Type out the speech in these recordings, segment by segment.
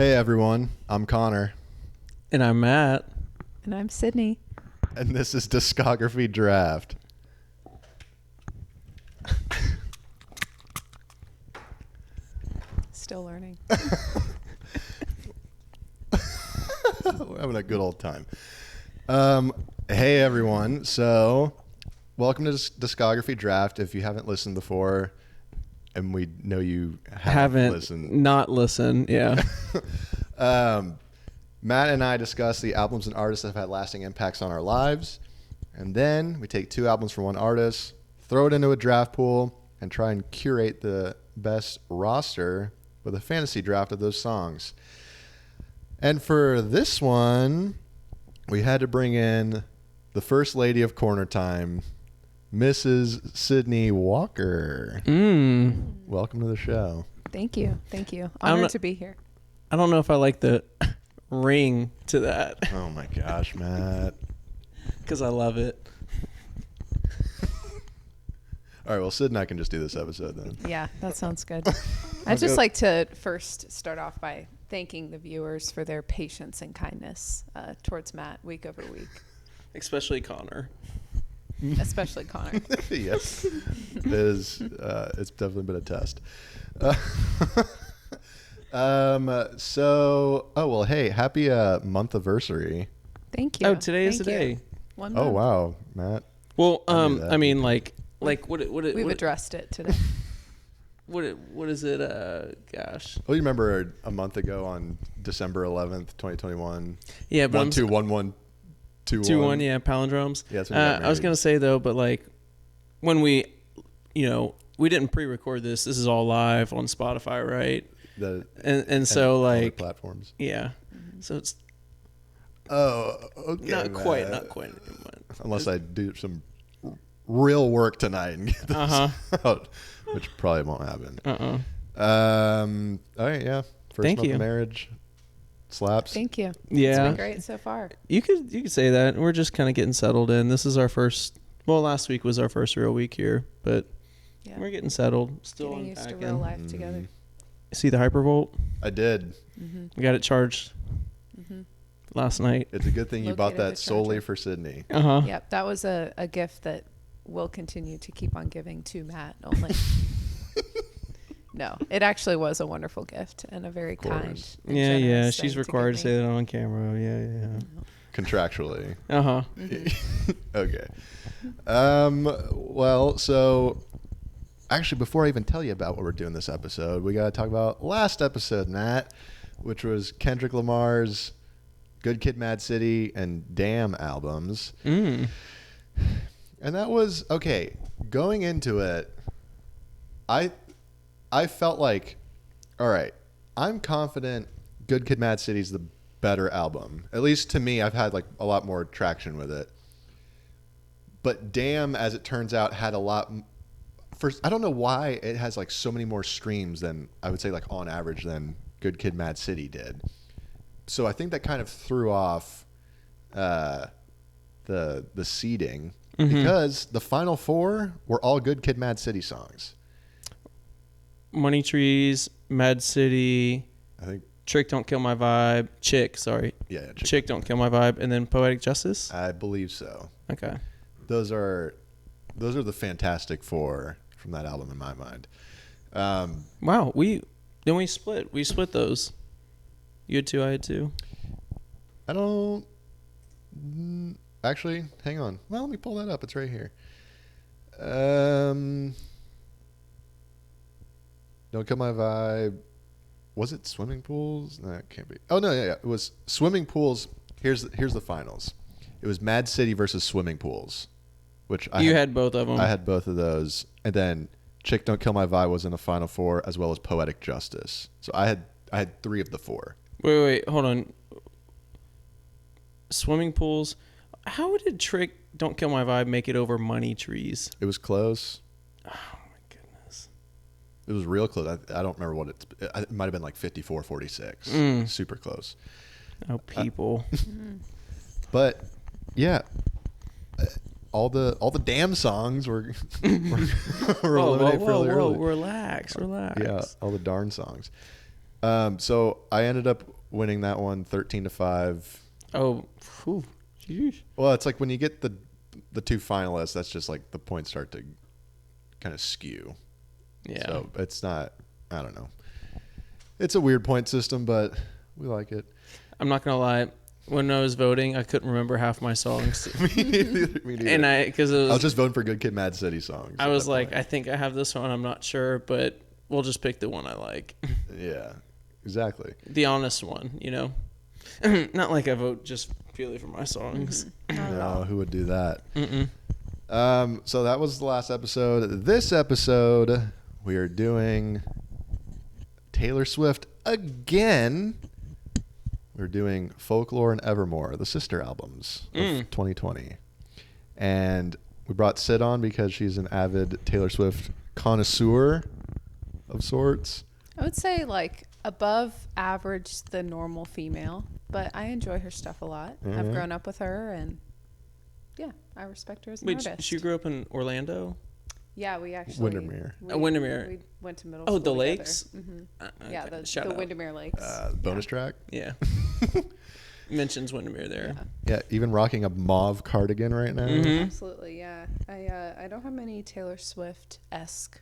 Hey everyone, I'm Connor. And I'm Matt. And I'm Cydney. And this is Discography Draft. Still learning. We're having a good old time. Hey everyone, so welcome to Discography Draft. If you haven't listened before, and we know you haven't listened. Not listened, yeah. Matt and I discuss the albums and artists that have had lasting impacts on our lives. And then we take two albums from one artist, throw it into a draft pool, and try and curate the best roster with a fantasy draft of those songs. And for this one, we had to bring in the first lady of Corner Time, Mrs. Cydney Walker. Welcome to the show. Thank you. Honored to be here. I don't know if I like the ring to that. Oh my gosh, Matt. Because I love it. All right, well, Sid and I can just do this episode then. Yeah, that sounds good. I'd just like to first start off by thanking the viewers for their patience and kindness towards Matt week over week. Especially Connor. Especially Connor. Yes. It's definitely been a test. Hey, happy month-iversary. Thank you. Oh, today is the day. 1 month. Oh, wow, Matt. Well, I mean, what We've addressed it today. What is it? Gosh. Well, you remember a month ago on December 11th, 2021? Yeah, but 121121. 2-1, yeah, palindromes. Yeah, that's when you got I was married. gonna say though, but like when we didn't pre-record this. This is all live on Spotify, right? And so other like platforms. Yeah. So it's Oh, okay. not quite. But. Unless I do some real work tonight and get this out, which probably won't happen. All right, yeah. First Thank month you. of marriage. Slaps. Thank you. Yeah. It's been great so far. You could say that. We're just kind of getting settled in. This is our first. Well, last week was our first real week here, but Yeah. we're getting settled. Still Getting used to unpacking. real life together. See the Hypervolt? I did. We got it charged last night. It's a good thing you bought Located that the solely charger. for Sydney. Yep, that was a gift that we'll continue to keep on giving to Matt only. No, it actually was a wonderful gift and a very kind. course. and Yeah. generous She's thing required to give say me. that on camera. Yeah. Contractually. Okay. Well, so actually, before I even tell you about what we're doing this episode, we got to talk about last episode, Matt, which was Kendrick Lamar's Good Kid, Mad City and Damn albums. And that was, okay, going into it, I felt like, all right, I'm confident Good Kid, Mad City is the better album. At least to me, I've had like a lot more traction with it. But Damn, as it turns out, had a lot. First, I don't know why it has like so many more streams than I would say like on average than Good Kid, Mad City did. So I think that kind of threw off the seeding because the final four were all Good Kid, Mad City songs. Money Trees, Mad City, I think. Trick Don't Kill My Vibe, Chick Don't Kill My Vibe, and then Poetic Justice. I believe so. Okay. Those are the Fantastic Four from that album in my mind. Wow. We split. We split those. You had two. I had two. I don't actually. Hang on. Well, let me pull that up. It's right here. Don't Kill My Vibe. Was it Swimming Pools? No, it can't be. Oh no, yeah. It was Swimming Pools. Here's the finals. It was Mad City versus Swimming Pools, which I had both of them. I had both of those, and then Chick Don't Kill My Vibe was in the final four, as well as Poetic Justice. So I had three of the four. Wait, hold on. Swimming Pools. How did Trick Don't Kill My Vibe make it over Money Trees? It was close. Oh my goodness. It was real close. I don't remember what it might have been like 54-46. Super close. Oh, people. But yeah, all the damn songs were eliminated fairly early. Relax. Yeah, all the darn songs. So I ended up winning that one 13-5. Oh, whew. Jeez. Well, it's like when you get the two finalists, that's just like the points start to kind of skew. Yeah. So it's not, I don't know. It's a weird point system, but we like it. I'm not going to lie. When I was voting, I couldn't remember half my songs. Me neither. And I was just voting for Good Kid, Mad City songs. I was like, I think I have this one. I'm not sure, but we'll just pick the one I like. Yeah, exactly. The honest one, you know? Not like I vote just purely for my songs. No, who would do that? Mm-mm. So that was the last episode. This episode, we are doing Taylor Swift again. We're doing Folklore and Evermore, the sister albums of 2020. And we brought Sid on because she's an avid Taylor Swift connoisseur of sorts. I would say like above average the normal female, but I enjoy her stuff a lot. I've grown up with her, and yeah, I respect her as an artist. She grew up in Orlando? Yeah, we actually Windermere. Windermere. We went to middle Oh, school the together. lakes? Mm-hmm. Yeah, Shout the out. Windermere Lakes. Bonus track. Yeah. Mentions Windermere there. Yeah, even rocking a mauve cardigan right now. Mm-hmm. Absolutely, yeah. I don't have many Taylor Swift-esque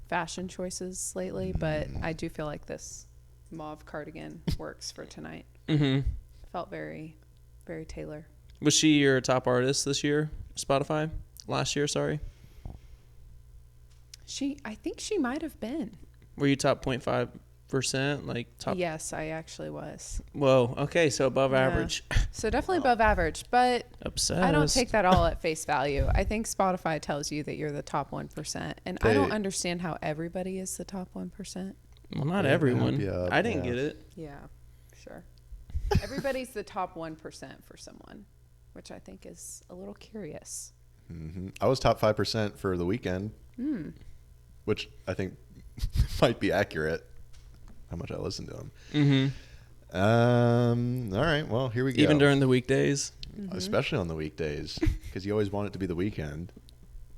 fashion choices lately, but I do feel like this mauve cardigan works for tonight. Mm-hmm. Felt very, very Taylor. Was she your top artist this year? Spotify? Last year, sorry. I think she might have been. Were you top 0.5%? Like top? Yes, I actually was. Whoa. Okay, so above average. So definitely above average, but Obsessed. I don't take that all at face value. I think Spotify tells you that you're the top 1%, and I don't understand how everybody is the top 1%. Well, not Yeah, everyone. yeah, I didn't yeah. get it. Yeah, sure. Everybody's the top 1% for someone, which I think is a little curious. Mm-hmm. I was top 5% for the weekend, which I think might be accurate. How much I listen to him. Mm-hmm. All right. Well, here we go. Even during the weekdays. Especially on the weekdays, because you always want it to be the weekend.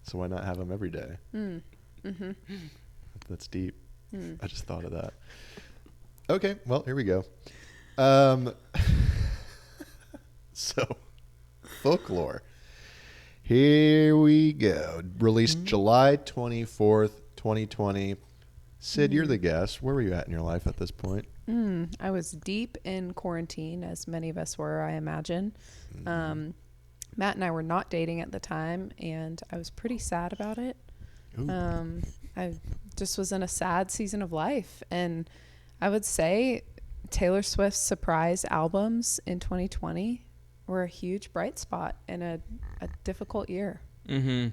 So why not have them every day? Mm-hmm. That's deep. I just thought of that. Okay. Well, here we go. So, Folklore. Here we go. Released July 24th, 2020. Sid, you're the guest. Where were you at in your life at this point? I was deep in quarantine, as many of us were, I imagine. Matt and I were not dating at the time, and I was pretty sad about it. I just was in a sad season of life, and I would say Taylor Swift's surprise albums in 2020 were a huge bright spot in a difficult year. Mm-hmm.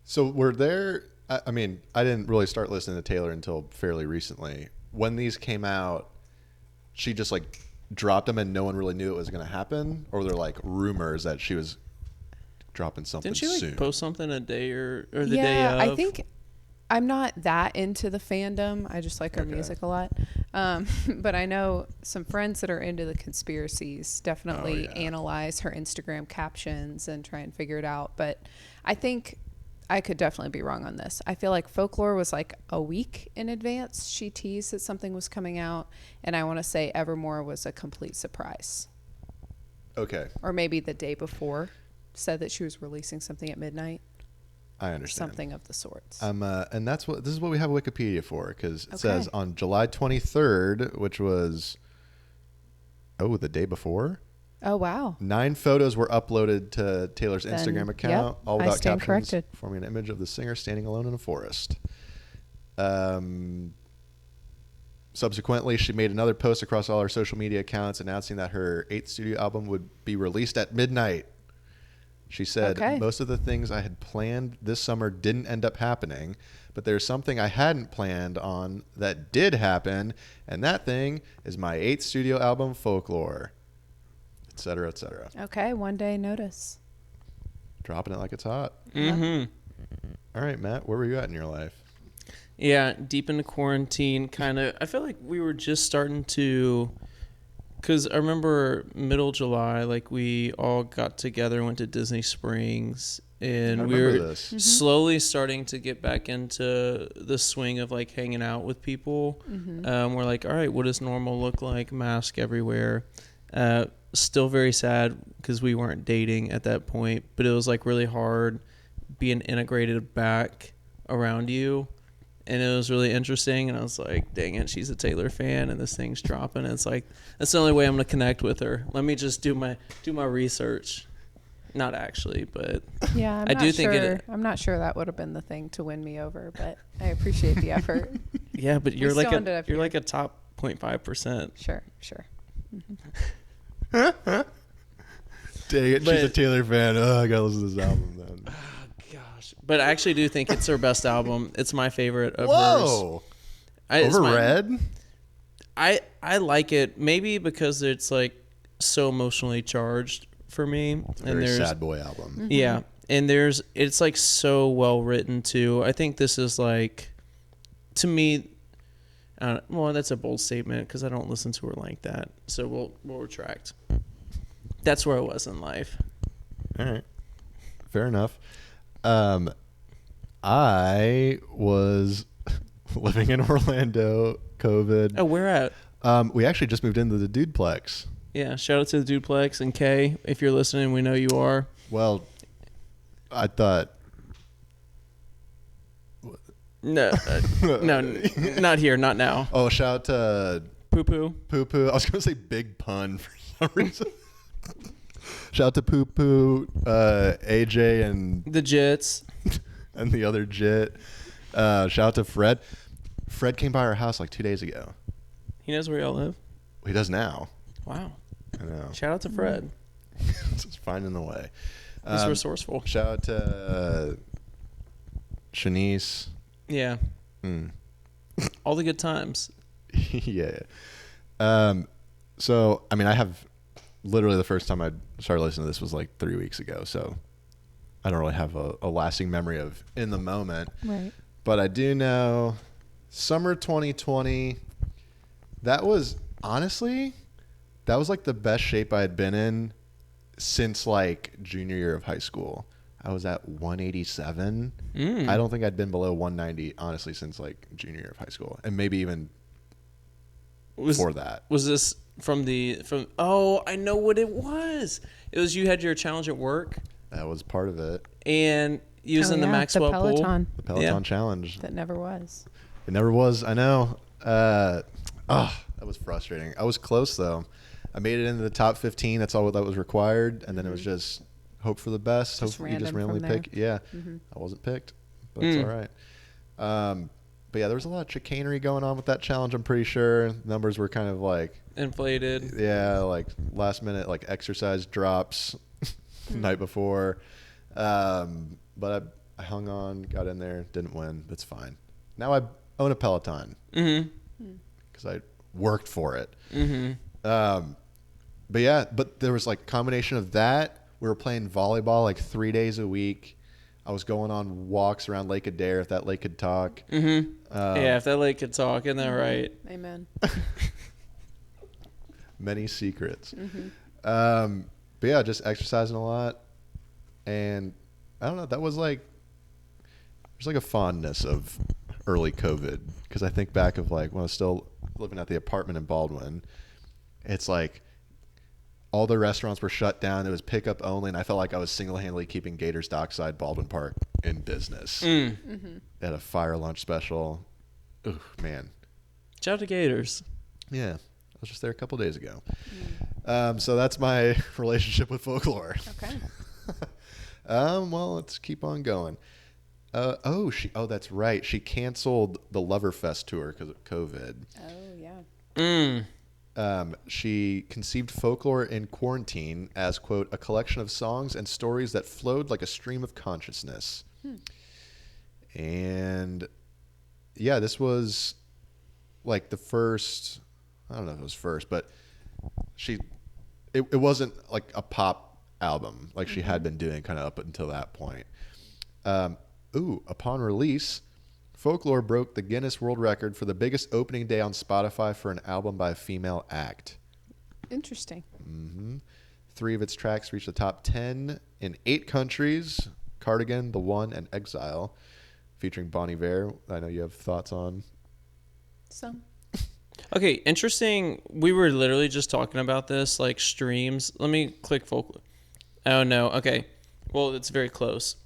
So were there, I mean, I didn't really start listening to Taylor until fairly recently. When these came out, she just like dropped them and no one really knew it was going to happen? Or were there like rumors that she was dropping something Didn't she soon? post something a day or the day of? I think I'm not that into the fandom. I just like her music a lot. But I know some friends that are into the conspiracies definitely analyze her Instagram captions and try and figure it out. But I think I could definitely be wrong on this. I feel like Folklore was like a week in advance. She teased that something was coming out. And I want to say Evermore was a complete surprise. Okay. Or maybe the day before said that she was releasing something at midnight. I understand. Something of the sorts. And this is what we have Wikipedia for, because it says on July 23rd, which was, the day before. Oh, wow. 9 photos were uploaded to Taylor's Instagram account, all I without stand captions, corrected. forming an image of the singer standing alone in a forest. Subsequently, she made another post across all her social media accounts announcing that her 8th studio album would be released at midnight. She said, most of the things I had planned this summer didn't end up happening, but there's something I hadn't planned on that did happen, and that thing is my 8th studio album, Folklore, et cetera, et cetera. Okay, one day notice. Dropping it like it's hot. Mm-hmm. All right, Matt, where were you at in your life? Yeah, deep into quarantine, kind of. I feel like we were just starting to... Because I remember middle July, like we all got together, went to Disney Springs, and we were slowly starting to get back into the swing of like hanging out with people. We're like, all right, what does normal look like? Mask everywhere. Still very sad because we weren't dating at that point, but it was like really hard being integrated back around you. And it was really interesting, and I was like, dang it, she's a Taylor fan, and this thing's dropping. And it's like, that's the only way I'm going to connect with her. Let me just do my research. Not actually, but yeah, I'm not sure that would have been the thing to win me over, but I appreciate the effort. Yeah, but you're like a top 0.5%. Sure. Dang it, she's a Taylor fan. Oh, I got to listen to this album then. But I actually do think it's her best album. It's my favorite of hers. Over Red? I like it maybe because it's like so emotionally charged for me. Very sad boy album. Yeah. And it's like so well written too. I think this is like, to me, well, that's a bold statement because I don't listen to her like that. So we'll retract. That's where I was in life. All right. Fair enough. I was living in Orlando, COVID. Oh, where at? We actually just moved into the Dudeplex. Yeah, shout out to the Dudeplex and Kay. If you're listening, we know you are. Well, I thought... No, not here, not now. Oh, shout out to... Poo Poo. Poo Poo. I was going to say Big Pun for some reason. Shout out to Poo Poo, AJ, and... The Jits. And the other Jit. Shout out to Fred. Fred came by our house like 2 days ago. He knows where y'all live? He does now. Wow. I know. Shout out to Fred. Just finding the way. He's resourceful. Shout out to Shanice. Yeah. All the good times. Yeah. So, I mean, I have literally the first time I started listening to this was like 3 weeks ago. So I don't really have a lasting memory of in the moment. Right. But I do know summer 2020, that was honestly, that was like the best shape I had been in since like junior year of high school. I was at 187. I don't think I'd been below 190, honestly, since like junior year of high school. And maybe even before that. Was this from oh, I know what it was. It was you had your challenge at work. That was part of it. And using the Maxwell Peloton. pool. The Peloton challenge. That never was. It never was. I know. That was frustrating. I was close though. I made it into the top 15. That's all that was required. And then it was just hope for the best. Just hope you just randomly pick. Yeah. I wasn't picked, but it's all right. But yeah, there was a lot of chicanery going on with that challenge. I'm pretty sure numbers were kind of like inflated. Yeah. Like last minute, like exercise drops the night before. But I hung on, got in there, didn't win. That's fine. Now I own a Peloton because I worked for it. But yeah, but there was like a combination of that. We were playing volleyball like 3 days a week. I was going on walks around Lake Adair, if that lake could talk. Yeah, if that lake could talk, isn't that right? Amen. Many secrets. But yeah, just exercising a lot. And I don't know, that was like, there's like a fondness of early COVID. Because I think back of like when I was still living at the apartment in Baldwin, it's like all the restaurants were shut down. It was pickup only. And I felt like I was single-handedly keeping Gators Dockside Baldwin Park in business. They had a fire lunch special. Ooh, man. Shout out to Gators. Yeah. I was just there a couple days ago. So that's my relationship with folklore. Okay. Well, let's keep on going. That's right. She canceled the Loverfest tour because of COVID. Oh, yeah. She conceived folklore in quarantine as, quote, a collection of songs and stories that flowed like a stream of consciousness. And yeah, this was like the first, I don't know if it was first, but it wasn't like a pop album like she had been doing kind of up until that point. Upon release, Folklore broke the Guinness World Record for the biggest opening day on Spotify for an album by a female act. Interesting. 3 of its tracks reached the top 10 in 8 countries, Cardigan, The One, and Exile, featuring Bon Iver. I know you have thoughts on. Some. Okay, interesting. We were literally just talking about this, like streams. Let me click folklore. Oh, no. Okay. Well, it's very close.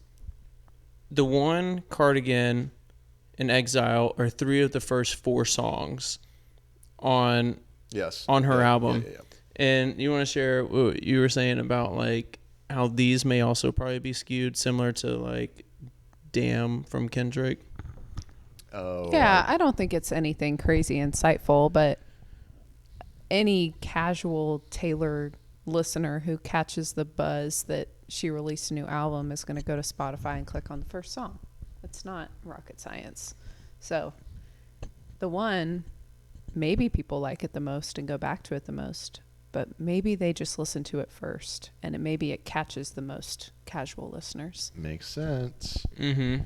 The One, Cardigan, and Exile are 3 of the first 4 songs on her album. Yeah. And you want to share what you were saying about like how these may also probably be skewed similar to like Damn from Kendrick? Oh. Yeah, I don't think it's anything crazy insightful, but any casual Taylor listener who catches the buzz that she released a new album is going to go to Spotify and click on the first song. It's not rocket science. So The One, maybe people like it the most and go back to it the most, but maybe they just listen to it first, and maybe it catches the most casual listeners. Makes sense. Mm-hmm.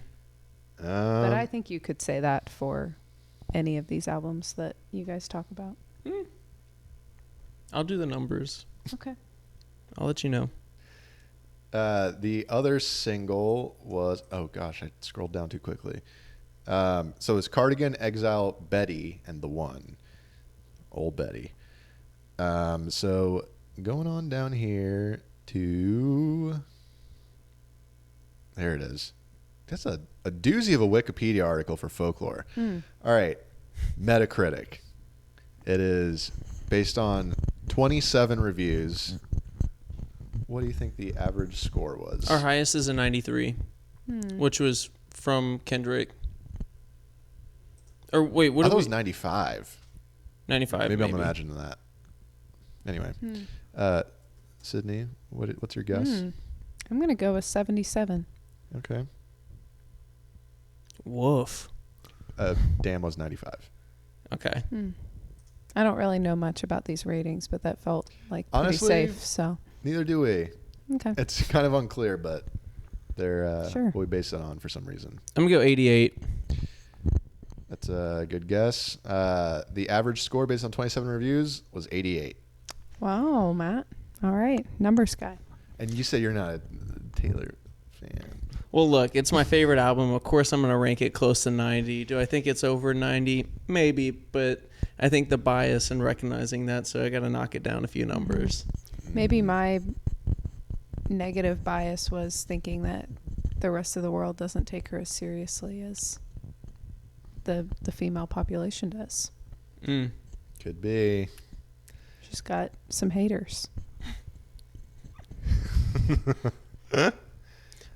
But I think you could say that for any of these albums that you guys talk about. I'll do the numbers. Okay. I'll let you know. The other single was, oh gosh, I scrolled down too quickly. So it's Cardigan, Exile, Betty, and The One. Old Betty. So going on down here to, there it is. That's a doozy of a Wikipedia article for folklore. All right. Metacritic. It is based on 27 reviews. What do you think the average score was? Our highest is a 93, which was from Kendrick. Or wait, what I thought it was 95. 95. Maybe I'm imagining that. Anyway, Cydney, what's your guess? I'm going to go with 77. Okay. Woof. Damn was 95. Okay. I don't really know much about these ratings, but that felt like pretty Honestly, safe. So neither do we. Okay. It's kind of unclear, but they're Sure. what we base it on for some reason. I'm going to go 88. That's a good guess. The average score based on 27 reviews was 88. Wow, Matt. All right. Numbers guy. And you say you're not a Taylor fan. Well, look, it's my favorite album. Of course, I'm going to rank it close to 90. Do I think it's over 90? Maybe, but I think the bias in recognizing that, so I got to knock it down a few numbers. Maybe my negative bias was thinking that the rest of the world doesn't take her as seriously as the female population does. Could be. She's got some haters.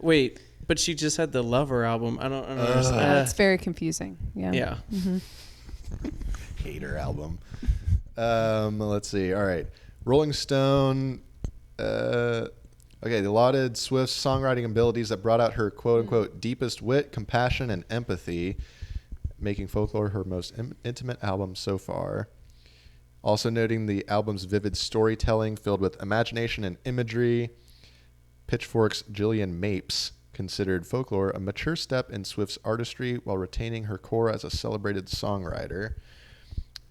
Wait, but she just had the Lover album. I don't understand. It's very confusing. Yeah. Yeah. Hater album. Let's see. All right. Rolling Stone. Okay, they lauded Swift's songwriting abilities that brought out her quote-unquote deepest wit, compassion, and empathy, making Folklore her most intimate album so far. Also noting the album's vivid storytelling filled with imagination and imagery. Pitchfork's Jillian Mapes considered Folklore a mature step in Swift's artistry while retaining her core as a celebrated songwriter.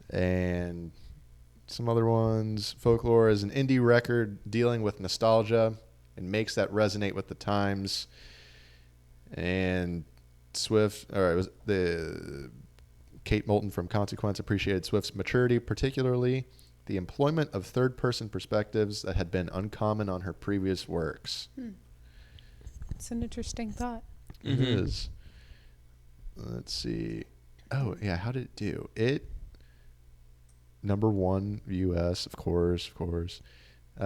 And some other ones. Folklore is an indie record dealing with nostalgia and makes that resonate with the times. And Kate Moulton from Consequence appreciated Swift's maturity, particularly the employment of third-person perspectives that had been uncommon on her previous works. It's an interesting thought. It is. Let's see. Oh, yeah, how did it do? It, #1 U.S., of course.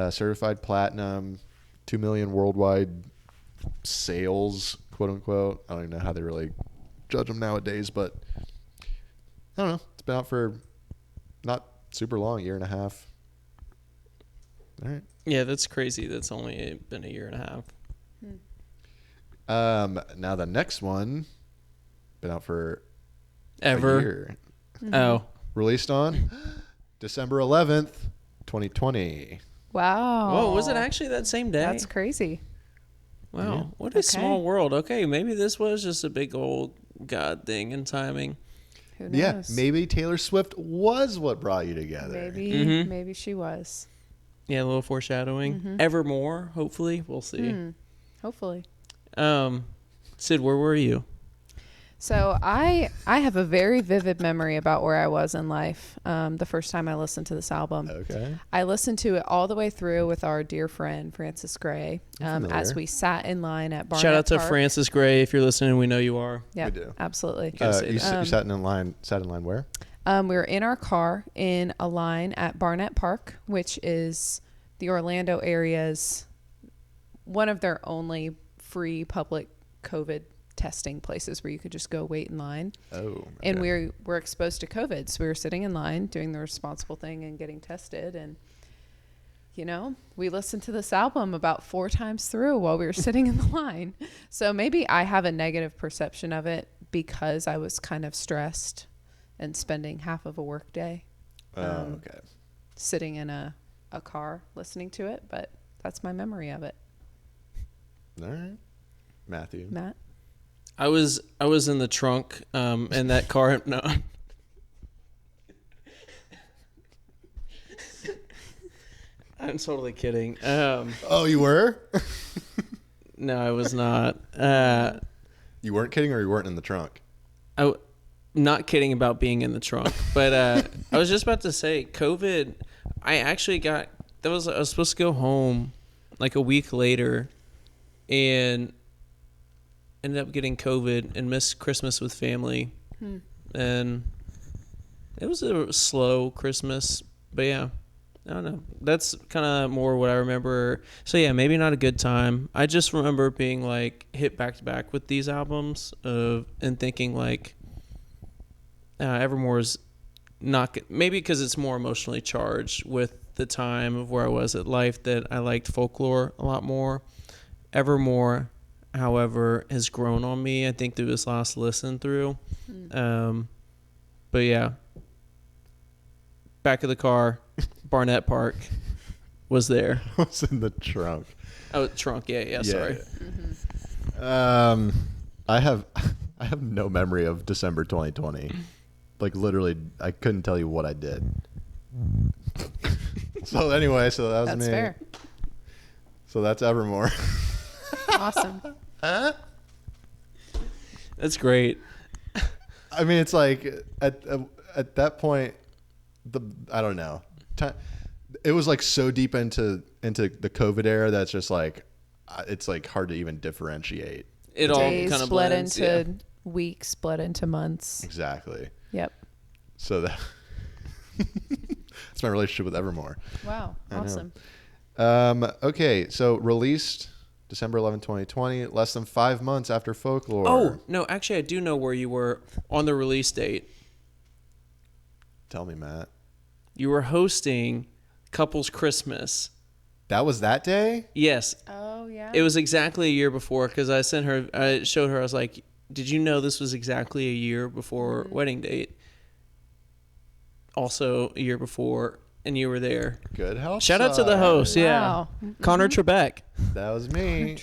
Certified platinum, 2 million worldwide sales, quote-unquote. I don't even know how they really judge them nowadays, but I don't know. It's been out for not super long, 1.5 years. All right. Yeah, that's crazy. That's only been 1.5 years. Now the next one, been out for Ever. a year. Oh. Released on December 11th, 2020. Wow. Whoa, was it actually that same day? That's crazy. Wow. Yeah. What a small world. Okay, maybe this was just a big old God thing in timing. Who knows? Yeah, maybe Taylor Swift was what brought you together. Maybe she was. Yeah, a little foreshadowing. Evermore, hopefully. We'll see. Hopefully. Sid, where were you? So I have a very vivid memory about where I was in life the first time I listened to this album. Okay. I listened to it all the way through with our dear friend Francis Gray as we sat in line at Barnett Shout out to Park. Francis Gray. If you're listening, we know you are. Yeah, We do. absolutely. You sat in line where? We were in our car in a line at Barnett Park, which is the Orlando area's one of their only free public COVID testing places where you could just go wait in line. Oh. Okay. And we were exposed to COVID. So we were sitting in line doing the responsible thing and getting tested. And, we listened to this album about 4 times through while we were sitting in the line. So maybe I have a negative perception of it because I was kind of stressed and spending half of a work day Okay. sitting in a car listening to it. But that's my memory of it. All right. Matthew. Matt? I was in the trunk in that car. No. I'm totally kidding. Oh, you were? No, I was not. You weren't kidding, or you weren't in the trunk? Not kidding about being in the trunk, but I was just about to say COVID. I actually I was supposed to go home like a week later, and ended up getting COVID and missed Christmas with family. And it was a slow Christmas, but yeah, I don't know. That's kind of more what I remember. So yeah, maybe not a good time. I just remember being like hit back to back with these albums and thinking like Evermore's not maybe because it's more emotionally charged with the time of where I was at life that I liked folklore a lot more. Evermore, however, has grown on me, I think, through this last listen through. But yeah, back of the car, Barnett Park was there. Was in the trunk. Oh, trunk. Yeah. Sorry. I have no memory of December 2020. Like literally, I couldn't tell you what I did. So anyway, so that was That's me. fair. So that's Evermore. Awesome. That's great. I mean, it's like at that point, I don't know. It was like so deep into the COVID era that's just like it's like hard to even differentiate. It all Days kind of split blends. into weeks, split into months. Exactly. Yep. So that's my relationship with Evermore. Wow. Awesome. Okay, so released December 11, 2020, less than 5 months after Folklore. Oh, no, actually, I do know where you were on the release date. Tell me, Matt. You were hosting Couples Christmas. That was that day? Yes. Oh, yeah. It was exactly a year before because I showed her, I was like, did you know this was exactly a year before wedding date? Also a year before, and you were there. Good help. Shout out to the host, Wow. yeah. Connor Trebek. That was me.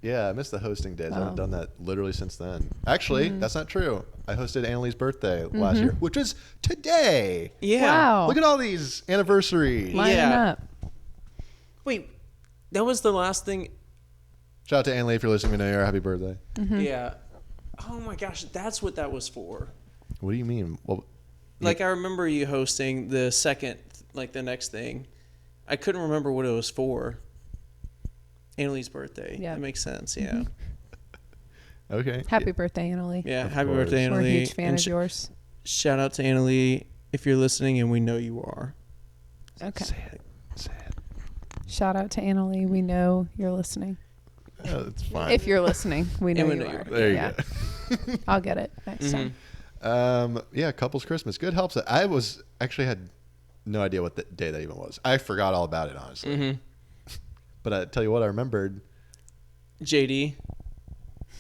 Yeah, I missed the hosting days. I haven't done that literally since then. Actually, that's not true. I hosted Annalie's birthday last year, which is today. Yeah. Wow. Look at all these anniversaries. Lining Yeah. up. Wait, that was the last thing. Shout out to Annalie if you're listening. We know you're happy birthday. Yeah. Oh my gosh, that's what that was for. What do you mean? Well, Like, I remember you hosting the second, like the next thing. I couldn't remember what it was for. Annalie's birthday. Yeah. That makes sense, yeah. okay. Happy birthday, Annalie. Yeah, Of happy course. birthday, We're a Annalie. huge fan And of yours. shout out to Annalie if you're listening, and we know you are. Okay. Say it. Shout out to Annalie. We know you're listening. Oh, it's fine. If you're listening, we know And we you know you are. are. there you Yeah. go. I'll get it next time. Yeah, couples Christmas. Good helps. I was actually had no idea what the day that even was. I forgot all about it, honestly. But I tell you what, I remembered. JD.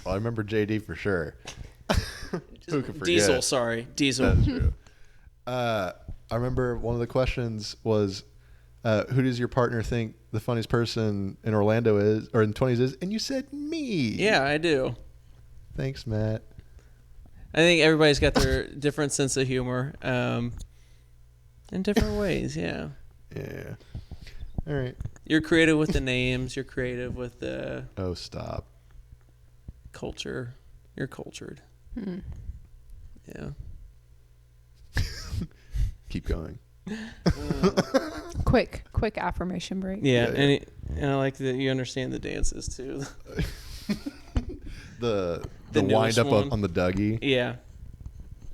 Well, I remember JD for sure. Who could forget? Diesel, sorry. Diesel. That's true. I remember one of the questions was, who does your partner think the funniest person in Orlando is, or in 20s is? And you said me. Yeah, I do. Thanks, Matt. I think everybody's got their different sense of humor in different ways, yeah. Yeah. All right. You're creative with the names. You're creative with the... Oh, stop. culture. You're cultured. Yeah. Keep going. Quick affirmation break. Yeah, Yeah. And I like that you understand the dances too. The The wind newest up one. on the Dougie. Yeah.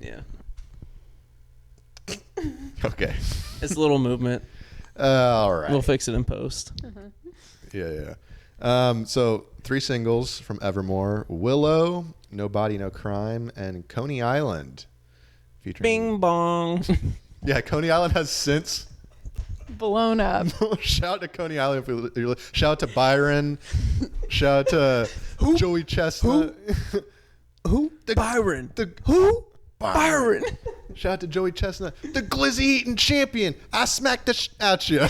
Yeah. Okay. It's a little movement. All right. We'll fix it in post. Yeah. So 3 singles from Evermore: Willow, No Body, No Crime, and Coney Island. Featuring Bing bong. Yeah, Coney Island has since Blown up. shout out to Coney Island. Shout out to Byron. Shout out to Joey Chestnut. Who? Byron. Who? Byron. Shout out to Joey Chestnut, the glizzy eating champion. I smacked the out you.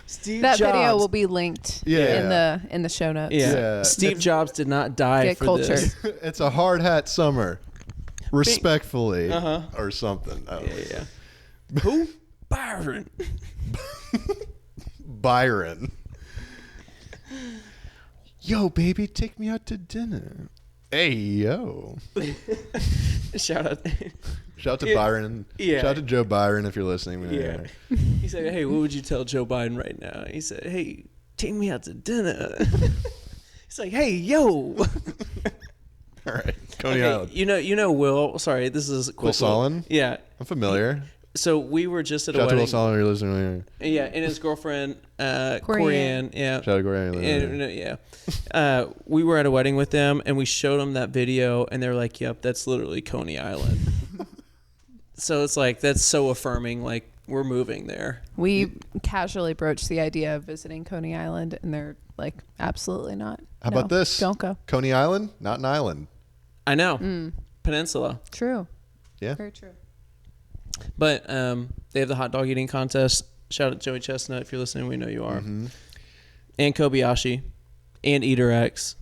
Steve That Jobs. video will be linked in the show notes. Yeah. Steve Jobs did not die Get for cultured. this. It's a hard hat summer, respectfully, or something. I don't know. Yeah. Who? Byron. Byron. Yo, baby, take me out to dinner. Hey, yo. Shout out. Shout out to Byron. Yeah. Shout out to Joe Byron if you're listening. Yeah. He said, "Hey, what would you tell Joe Biden right now?" He said, "Hey, take me out to dinner." He's like, "Hey, yo." All right. Coney Island. You know Will. Sorry, this is a quick Will Solon? Yeah. I'm familiar. So we were just at Shout a out to Will wedding. Solon if you're listening. Yeah, and his girlfriend, Corianne. Corianne. Yeah. Shout out to Gordon. Yeah. We were at a wedding with them, and we showed them that video, and they're like, "Yep, that's literally Coney Island." So it's like, that's so affirming. Like, we're moving there. We casually broached the idea of visiting Coney Island, and they're like, absolutely not. How about this? Don't go. Coney Island, not an island. I know. Peninsula. True. Yeah. Very true. But they have the hot dog eating contest. Shout out to Joey Chestnut if you're listening. We know you are. And Kobayashi. And Eater X.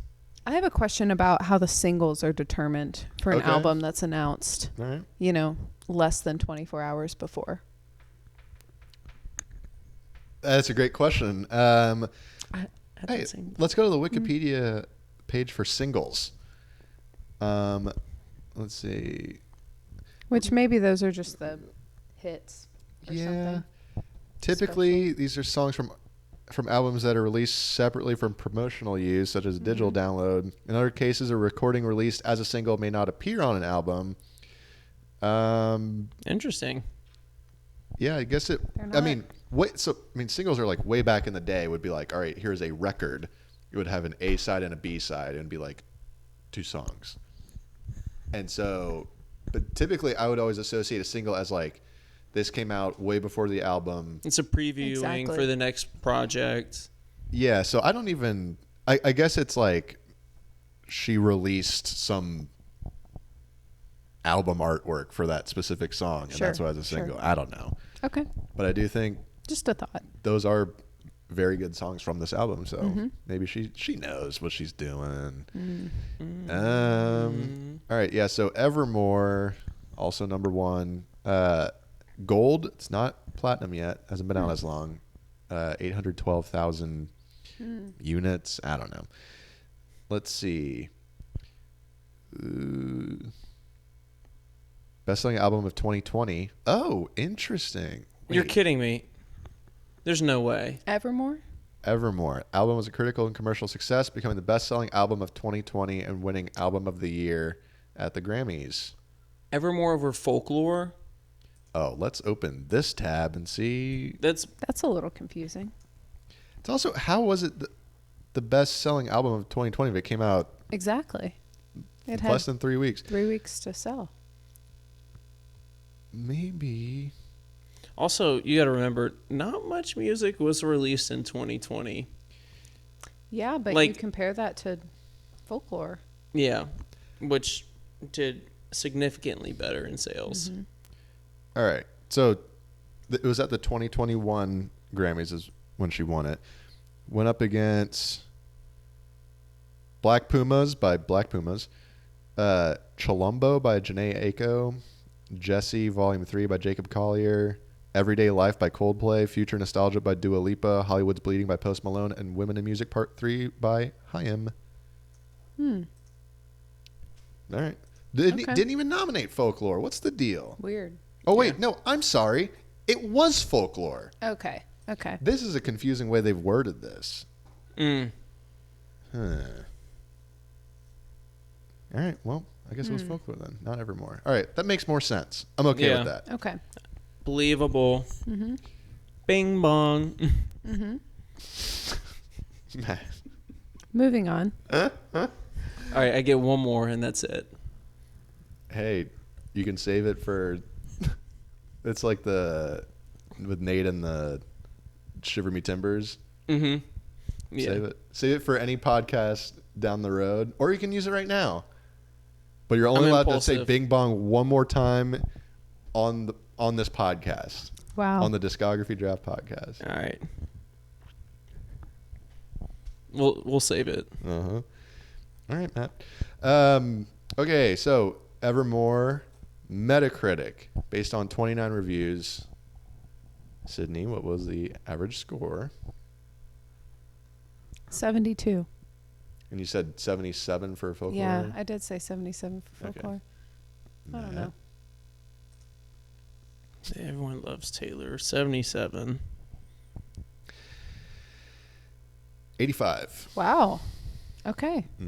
I have a question about how the singles are determined for an Okay. album that's announced, All right. less than 24 hours before. That's a great question. Hey, let's go to the Wikipedia page for singles. Let's see. Which maybe those are just the hits or Yeah. something. Typically, these are songs from albums that are released separately from promotional use, such as a digital download. In other cases, a recording released as a single may not appear on an album. Interesting. Yeah, I guess it. They're I not. mean, singles are like way back in the day would be like, all right, here's a record. It would have an A side and a B side, and be like 2 songs. And so, but typically, I would always associate a single as like, this came out way before the album. It's a previewing Exactly. for the next project. Yeah, so I don't even. I guess it's like she released some album artwork for that specific song, and Sure, that's why it's a single. sure. I don't know, Okay. but I do think Just a thought. those are very good songs from this album. So maybe she knows what she's doing. All right, yeah. So Evermore, also number 1. Gold. It's not platinum yet. Hasn't been out as long. 812,000 units. I don't know. Let's see. Best-selling album of 2020. Oh, interesting. You're Wait. kidding me. There's no way. Evermore? Evermore. Album was a critical and commercial success, becoming the best-selling album of 2020 and winning Album of the Year at the Grammys. Evermore over folklore. Oh, let's open this tab and see. That's That's a little confusing. It's also, how was it the best-selling album of 2020 if it came out Exactly. It had less than 3 weeks? 3 weeks to sell. Maybe. also, you got to remember, not much music was released in 2020. Yeah, but Like- you compare that to folklore. Yeah, which did significantly better in sales. All right. So it was at the 2021 Grammys is when she won it. Went up against Black Pumas by Black Pumas, Chilumbo by Janae Aiko, Jesse Volume 3 by Jacob Collier, Everyday Life by Coldplay, Future Nostalgia by Dua Lipa, Hollywood's Bleeding by Post Malone, and Women in Music Part 3 by Haim. All right. Didn't even nominate Folklore. What's the deal? Weird. Oh, wait. No, I'm sorry. It was Folklore. Okay. This is a confusing way they've worded this. All right. Well, I guess it was Folklore then, not Evermore. All right. That makes more sense. I'm okay with that. Okay. Believable. Bing bong. Moving on. All right, I get one more, and that's it. Hey, you can save it for... It's like with Nate and the Shiver Me Timbers. Yeah. Save it for any podcast down the road, or you can use it right now. But you're only allowed to say Bing Bong one more time on this podcast. Wow. On the Discography Draft podcast. All right. We'll save it. All right, Matt. Okay, so Evermore, Metacritic, based on 29 reviews. Cydney, what was the average score? 72. And you said 77 for Folklore? Yeah, I did say 77 for Folklore. Okay. I don't know. Everyone loves Taylor. 77. 85. Wow. Okay. I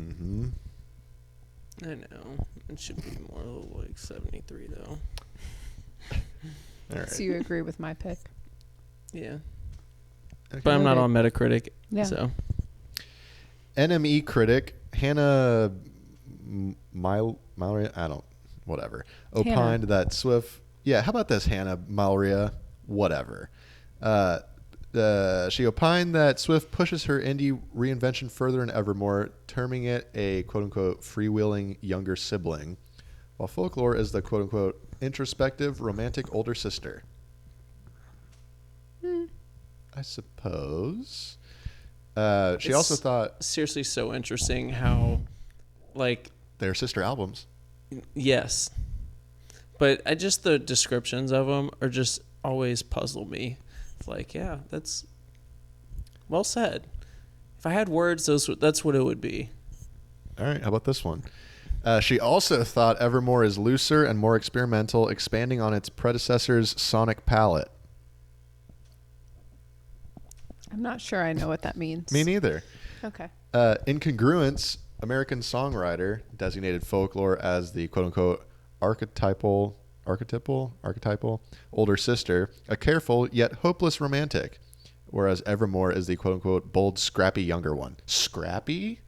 know. It should be more like 73, though. All right. So you agree with my pick? Yeah. Okay. But I'm not on Metacritic. Yeah. So. NME critic Hannah Mallory, whatever, opined that Swift. Yeah, how about this, Hannah Mallory? Whatever. She opined that Swift pushes her indie reinvention further in Evermore, terming it a quote-unquote freewheeling younger sibling, while Folklore is the quote-unquote introspective romantic older sister. I suppose. She also thought... Seriously so interesting how, like... They're sister albums. Yes. But the descriptions of them are just always puzzle me. It's like, yeah, that's well said. If I had words, that's what it would be. All right, how about this one? She also thought Evermore is looser and more experimental, expanding on its predecessor's sonic palette. I'm not sure I know what that means. Me neither. Okay. Incongruence, American songwriter, designated Folklore as the quote-unquote archetypal older sister, a careful yet hopeless romantic, whereas Evermore is the quote-unquote bold, scrappy younger one. Scrappy?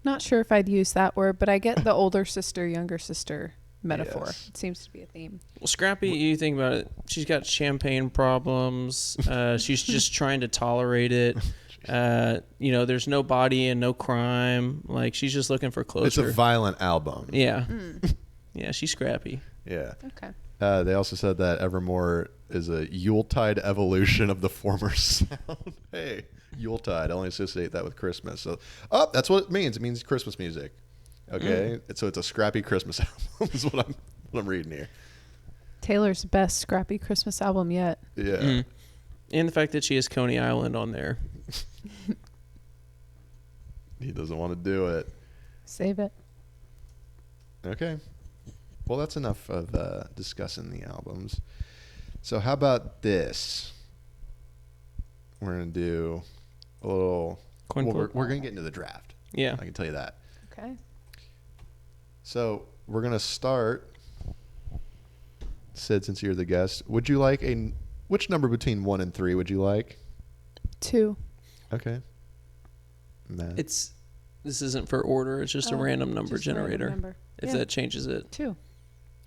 Not sure if I'd use that word, but I get the older sister, younger sister metaphor. Yes. It seems to be a theme. Well, Scrappy, you think about it, she's got champagne problems. She's just trying to tolerate it. There's no body and no crime. Like, she's just looking for closure. It's a violent album. Yeah. Yeah, she's scrappy. Yeah. Okay. They also said that Evermore is a Yuletide evolution of the former sound. Hey, Yuletide. I only associate that with Christmas. So, that's what it means. It means Christmas music. Okay, so it's a scrappy Christmas album. Is what I'm reading here. Taylor's best scrappy Christmas album yet. Yeah. And the fact that she has Coney Island on there. He doesn't want to do it. Save it. Okay. Well, that's enough of discussing the albums. So how about this? We're going to do a little... we're going to get into the draft. Yeah. I can tell you that. Okay. So we're going to start... Sid, since you're the guest, would you like which number between 1 and 3 would you like? 2. Okay. Matt? This isn't for order. It's just a random number generator. Random number. If that changes it. 2.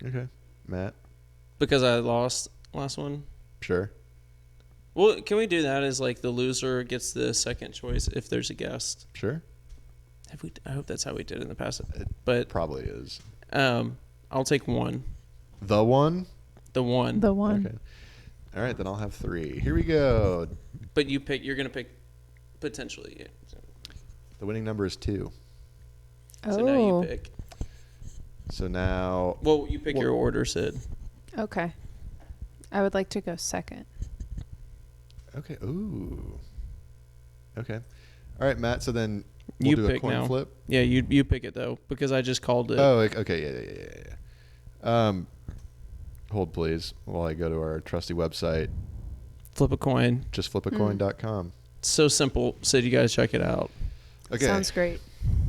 Okay. Matt? Because I lost last one. Sure. Well, can we do that as like the loser gets the second choice if there's a guest? Sure. I hope that's how we did it in the past. It But probably is. I'll take 1. The one? The 1. The 1. Okay. All right, then I'll have 3. Here we go. But you're going to pick potentially. Yeah. The winning number is 2. So now you pick. So now... Well, you pick your order, Sid. Okay. I would like to go second. Okay. Ooh. Okay. All right, Matt. So then we'll You do a pick coin now. flip. Yeah, you pick it though because I just called it. Oh, okay. Yeah. Hold please while I go to our trusty website, Flip a coin. justflipacoin.com. It's so simple. So you guys check it out. Okay. Sounds great.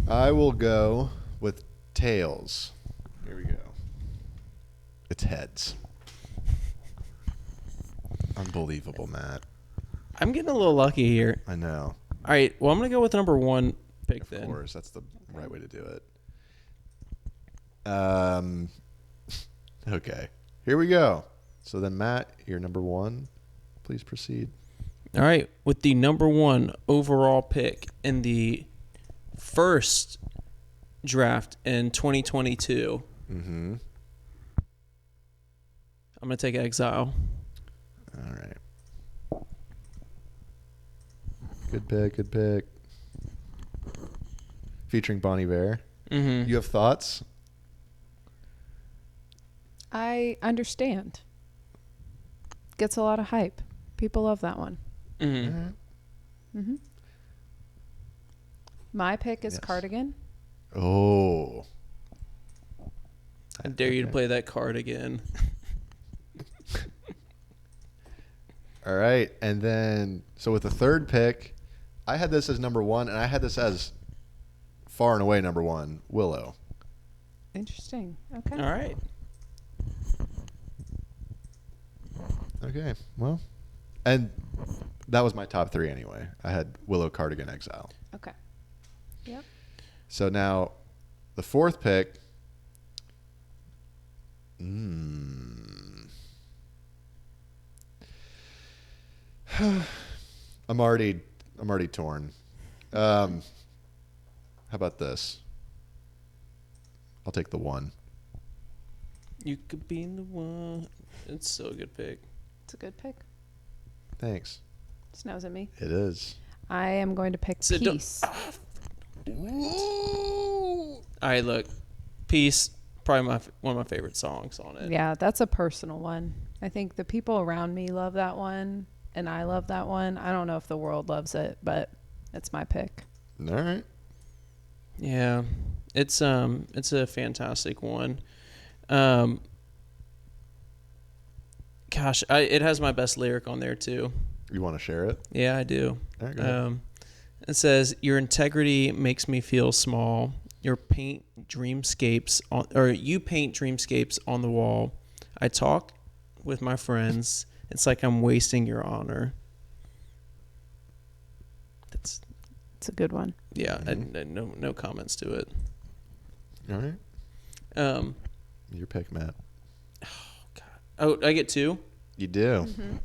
I will go with tails. Here we go. It's heads. Unbelievable, Matt. I'm getting a little lucky here. I know. All right. Well, I'm gonna go with number 1 pick Of then. course, that's the right way to do it. Okay. Here we go. So then, Matt, you're number 1. Please proceed. All right. With the number 1 overall pick in the first draft in 2022. Mm-hmm. I'm gonna take Exile. All right. Good pick. Featuring Bon Iver. Mm-hmm. You have thoughts? I understand. Gets a lot of hype. People love that one. Mm-hmm. Mm-hmm. My pick is Yes. Cardigan. Oh. I dare you to Okay. play that card again. All right. And then, so with the third pick, I had this as number 1, and I had this as far and away number 1, Willow. Interesting. Okay. All right. Okay. Well, and that was my top 3 anyway. I had Willow, Cardigan, Exile. Okay. Yep. So now the fourth pick. I'm already torn. How about this? I'll take the 1. You could be in the one. It's so a good pick. It's a good pick. Thanks. Snows at me. It is. I am going to pick So don't- Peace. All right, look. Peace, probably one of my favorite songs on it. Yeah, that's a personal one. I think the people around me love that one, and I love that one. I don't know if the world loves it, but it's my pick. All right. Yeah. It's a fantastic one. Gosh, it has my best lyric on there too. You want to share it? Yeah, I do. All right, go ahead. It says, "Your integrity makes me feel small. You paint dreamscapes on the wall. I talk with my friends. It's like I'm wasting your honor." That's It's a good one. yeah. No comments to it. All right. Your pick, Matt. Oh, I get 2. You do. Mm-hmm.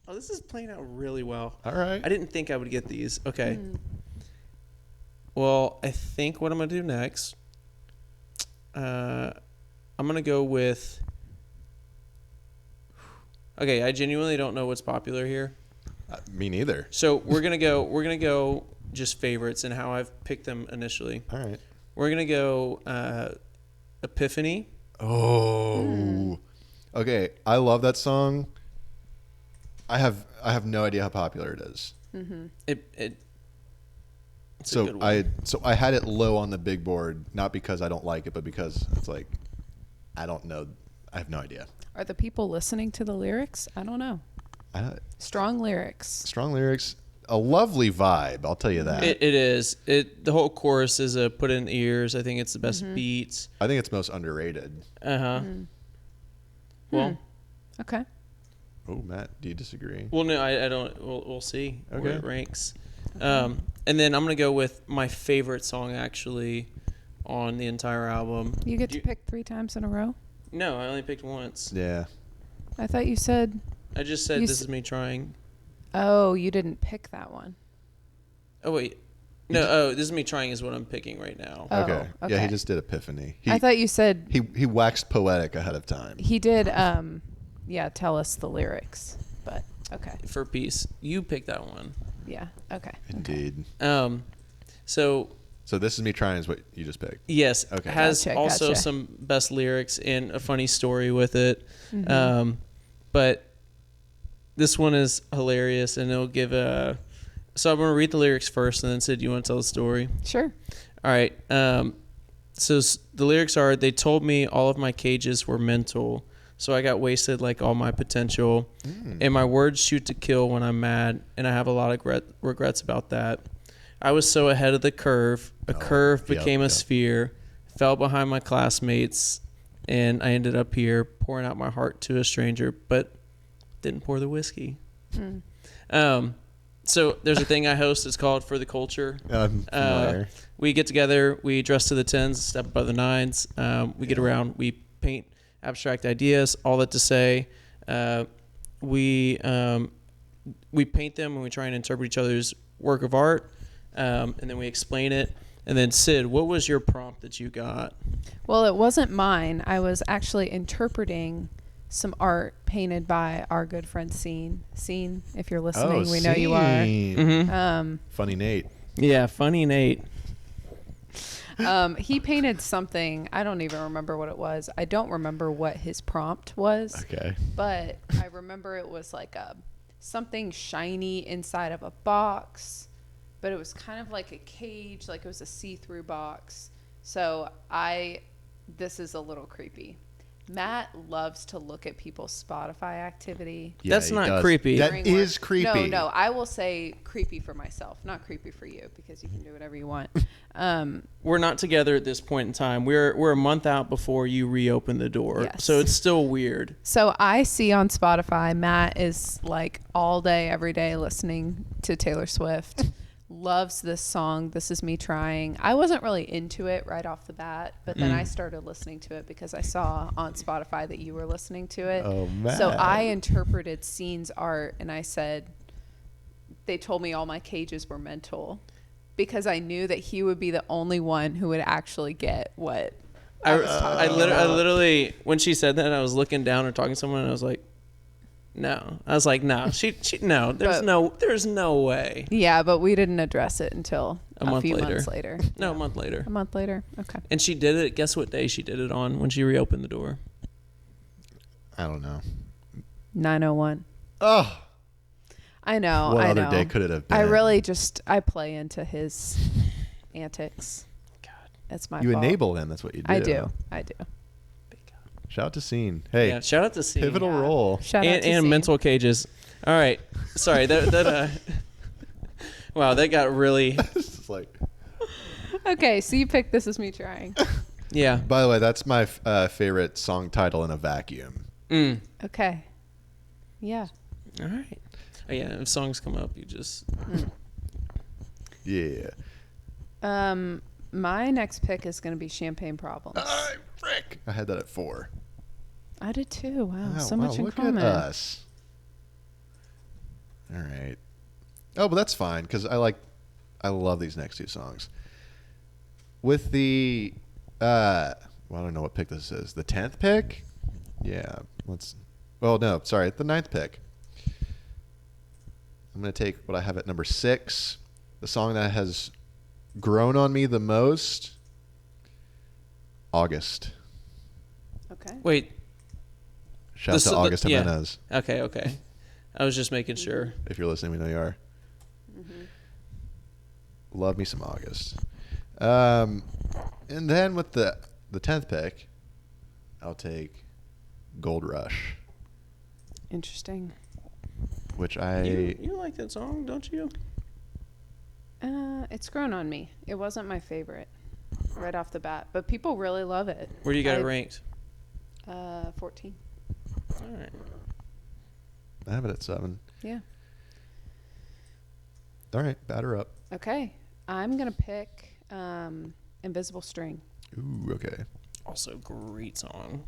Oh, this is playing out really well. All right. I didn't think I would get these. Okay. Mm. Well, I think what I'm going to do next, I'm going to go with... Okay, I genuinely don't know what's popular here. Me neither. So we're going to go just favorites and how I've picked them initially. All right. We're going to go Epiphany. Oh. Okay. I love that song. I have no idea how popular it is. Mm-hmm. It's a good one. So I had it low on the big board, not because I don't like it, but because it's like I don't know. I have no idea. Are the people listening to the lyrics? I don't know. Strong lyrics. Strong lyrics, a lovely vibe. I'll tell you that. It is. The whole chorus is a put in ears. I think it's the best beats. I think it's most underrated. Uh-huh. Well, Okay. Oh, Matt, do you disagree? well, no, I don't. We'll see where Okay. it ranks. And then I'm gonna go with my favorite song actually on the entire album. You get to pick 3 times in a row? No, I only picked once. Yeah. I thought you said... I just said You this s- is me trying. Oh, you didn't pick that one. Oh wait, no. Oh, this is me trying is what I'm picking right now. Oh, Okay. Yeah, he okay. just did Epiphany. I thought you said he waxed poetic ahead of time. he did, tell us the lyrics. But, okay. For Peace, you picked that one. Yeah, okay. Indeed. So So This Is Me Trying is what you just picked. Yes. Okay. Has Gotcha, also gotcha. some best lyrics and a funny story with it. Mm-hmm. But this one is hilarious, and it'll give a. So I'm going to read the lyrics first, and then Sid, you want to tell the story? Sure. All right. The lyrics are, they told me all of my cages were mental, so I got wasted like all my potential. And my words shoot to kill when I'm mad, and I have a lot of regrets about that. I was so ahead of the curve. A curve became a sphere, fell behind my classmates, and I ended up here pouring out my heart to a stranger, but didn't pour the whiskey. So there's a thing I host. It's called For the Culture. We get together. We dress to the 10s, step above the 9s. We get around. We paint abstract ideas. All that to say, we paint them and we try and interpret each other's work of art, and then we explain it. And then Sid, what was your prompt that you got? Well, it wasn't mine. I was actually interpreting some art painted by our good friend Scene. Scene, if you're listening, we know you are. Mm-hmm. Funny Nate. Yeah, funny Nate. He painted something. I don't even remember what it was. I don't remember what his prompt was. Okay. But I remember it was like something shiny inside of a box, but it was kind of like a cage, like it was a see-through box. So this is a little creepy. Matt loves to look at people's Spotify activity. Yeah, That's he not does. creepy. That is creepy. No, I will say creepy for myself, not creepy for you, because you can do whatever you want. We're not together at this point in time. We're a month out before you reopen the door. Yes. So it's still weird. So I see on Spotify, Matt is like all day, every day listening to Taylor Swift. Loves this song. This Is Me Trying. I wasn't really into it right off the bat, but then I started listening to it because I saw on Spotify that you were listening to it. Oh, man. So I interpreted Scene's art and I said, they told me all my cages were mental, because I knew that he would be the only one who would actually get what I was talking about. I literally, when she said that, I was looking down or talking to someone, and I was like, no. I was like, no. No. There's no way. Yeah, but we didn't address it until a few later. months later. No, a month later. A month later. Okay. And she did it. Guess what day she did it on when she reopened the door? I don't know. 9:01. Oh. I know. What I other know. day could it have been? I really I play into his antics. God. It's my You fault. enable him. That's what you do. I do. Shout out to Scene. Hey, Yeah, shout out to Scene. pivotal role. Shout out to And Scene. mental cages. All right. Sorry. Wow, that got really. It's like. Okay, so you picked This Is Me Trying. Yeah. By the way, that's my favorite song title in a vacuum. Okay. Yeah. All right. Oh, yeah. If songs come up, you just. Yeah. My next pick is going to be Champagne Problems. Frick. I had that at 4. I did too. Wow, Oh, so much in look common. at us. All right. Oh, but that's fine because I love these next two songs. With the, I don't know what pick this is. The 10th pick? Yeah. The 9th pick. I'm going to take what I have at number 6. The song that has grown on me the most, August. Okay. Wait. Shout out to August yeah. Jimenez. Okay. I was just making sure. If you're listening, we know you are. Love me some August. And then with the 10th pick, I'll take Gold Rush, Interesting. which You like that song, don't you? It's grown on me. It wasn't my favorite right off the bat, but people really love it. Where do you got it ranked? 14. All right. I have it at 7. Yeah. All right, batter up. Okay. I'm going to pick Invisible String. Ooh, okay. Also, great song.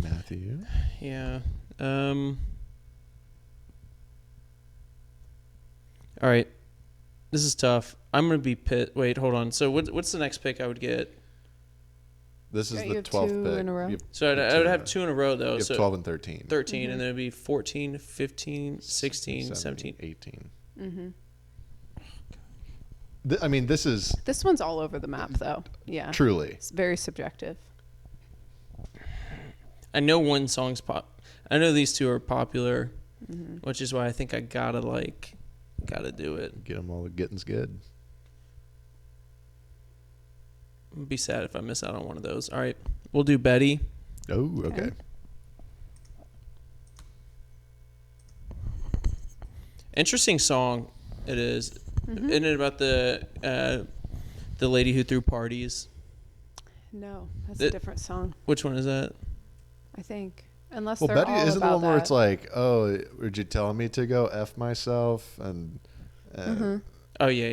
Matthew. Yeah. All right. This is tough. I'm gonna be pit. Wait, hold on. So what's the next pick I would get? This is Don't you the have 12th two pick. in a row? You have So I would have 2 in a row, though. You have So 12 and 13. 13, and then it would be 14, 15, 16, 17. 18. Mm-hmm. I mean, this is This one's all over the map, though. Yeah. truly. It's very subjective. I know one song's I know these 2 are popular, which is why I think I gotta do it. Get them all. Getting's good. I'd be sad if I miss out on one of those. All right, we'll do Betty. Oh, okay. Interesting song it is. Isn't it about the lady who threw parties? No, that's a different song, Which one is that? I think. Unless Well, they're Betty all isn't the about one where that. it's like, oh, would you tell me to go F myself? And Oh yeah.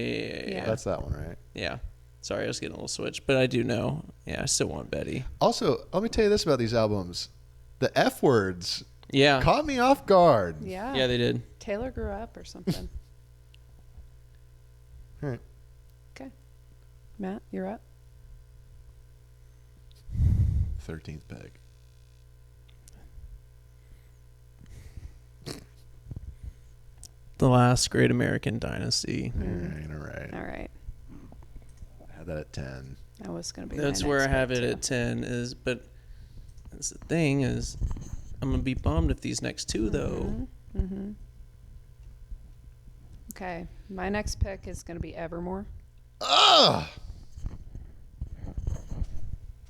Yeah. that's that one, right? Yeah. Sorry, I was getting a little switched, but I do know. Yeah, I still want Betty. Also, let me tell you this about these albums: the F words Yeah. caught me off guard. Yeah. Yeah, they did. Taylor grew up or something. All right. Okay. Matt, you're up. 13th pick. The Last Great American Dynasty. All right. All right. I had that at 10. That was going to be That's my where I next have pick, it too. at 10 but that's the thing is I'm going to be bummed if these next 2 though. Mm-hmm. Okay. My next pick is going to be Evermore. Ugh!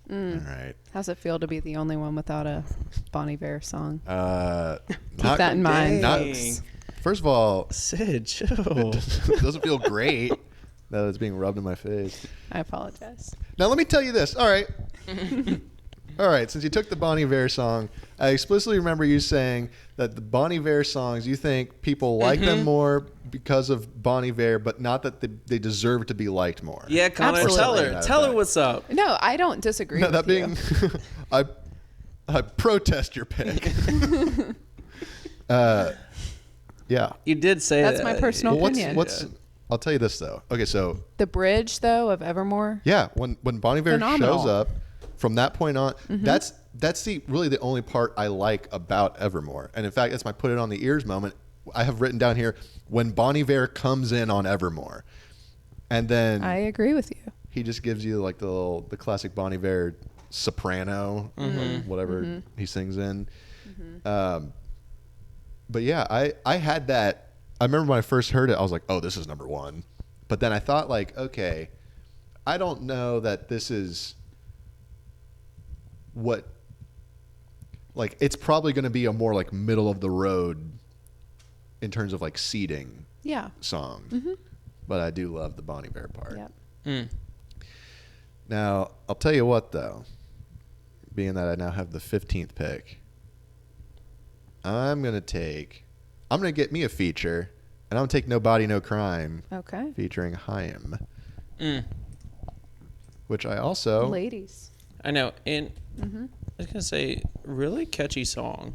All right. How's it feel to be the only one without a Bon Iver song? Keep that in mind, Not, folks. first of all, Sid, chill. it doesn't feel great that it's being rubbed in my face. I apologize. Now, let me tell you this. All right. All right. Since you took the Bon Iver song, I explicitly remember you saying that the Bon Iver songs, you think people like them more because of Bon Iver, but not that they deserve to be liked more. Yeah, Connor, Absolutely. tell her what's up. No, I don't disagree No, with that being, I protest your pick. Yeah. You did say That's that. my personal Well, opinion. I'll tell you this though. Okay, so The bridge, though, of Evermore. yeah, when Bon Iver Phenomenal. shows up, from that point on, that's really the only part I like about Evermore. And in fact, that's my put it on the ears moment. I have written down here when Bon Iver comes in on Evermore, and then I agree with you. he just gives you like the classic Bon Iver soprano, or whatever he sings in. But yeah, I had that. I remember when I first heard it, I was like, oh, this is number 1. But then I thought like, okay, I don't know that this is what, like, it's probably going to be a more like middle of the road in terms of like seeding Yeah. song. But I do love the Bon Iver part. Yep. Now, I'll tell you what though, being that I now have the 15th pick, I'm going to get me a feature, and I'm going to take No Body, No Crime Okay. featuring Haim. Which I also... Ladies. I know. And I was going to say, really catchy song.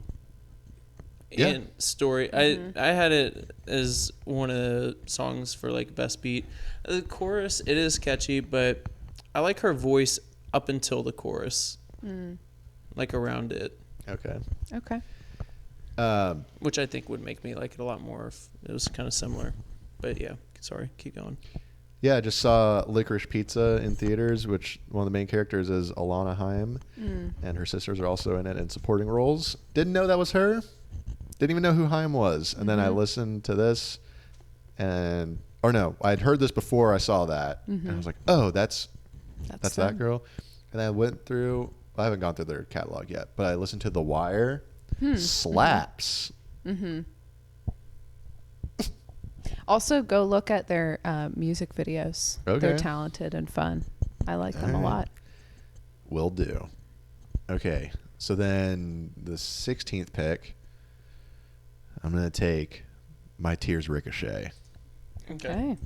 Yeah. And story. I had it as one of the songs for like best beat. The chorus, it is catchy, but I like her voice up until the chorus. Like around it. Okay. Okay. Which I think would make me like it a lot more if it was kind of similar. But yeah, sorry, keep going. Yeah, I just saw Licorice Pizza in theaters, which one of the main characters is Alana Haim, and her sisters are also in it in supporting roles. Didn't know that was her. Didn't even know who Haim was. And then I listened to this, and... Or no, I'd heard this before I saw that, and I was like, oh, that's that them. girl. And I went through... I haven't gone through their catalog yet, but I listened to The Wire. Slaps. Also, go look at their music videos. They're Okay. talented and fun. I like them a All right. lot. Will do. Okay, so then the 16th pick, I'm going to take My Tears Ricochet, Okay.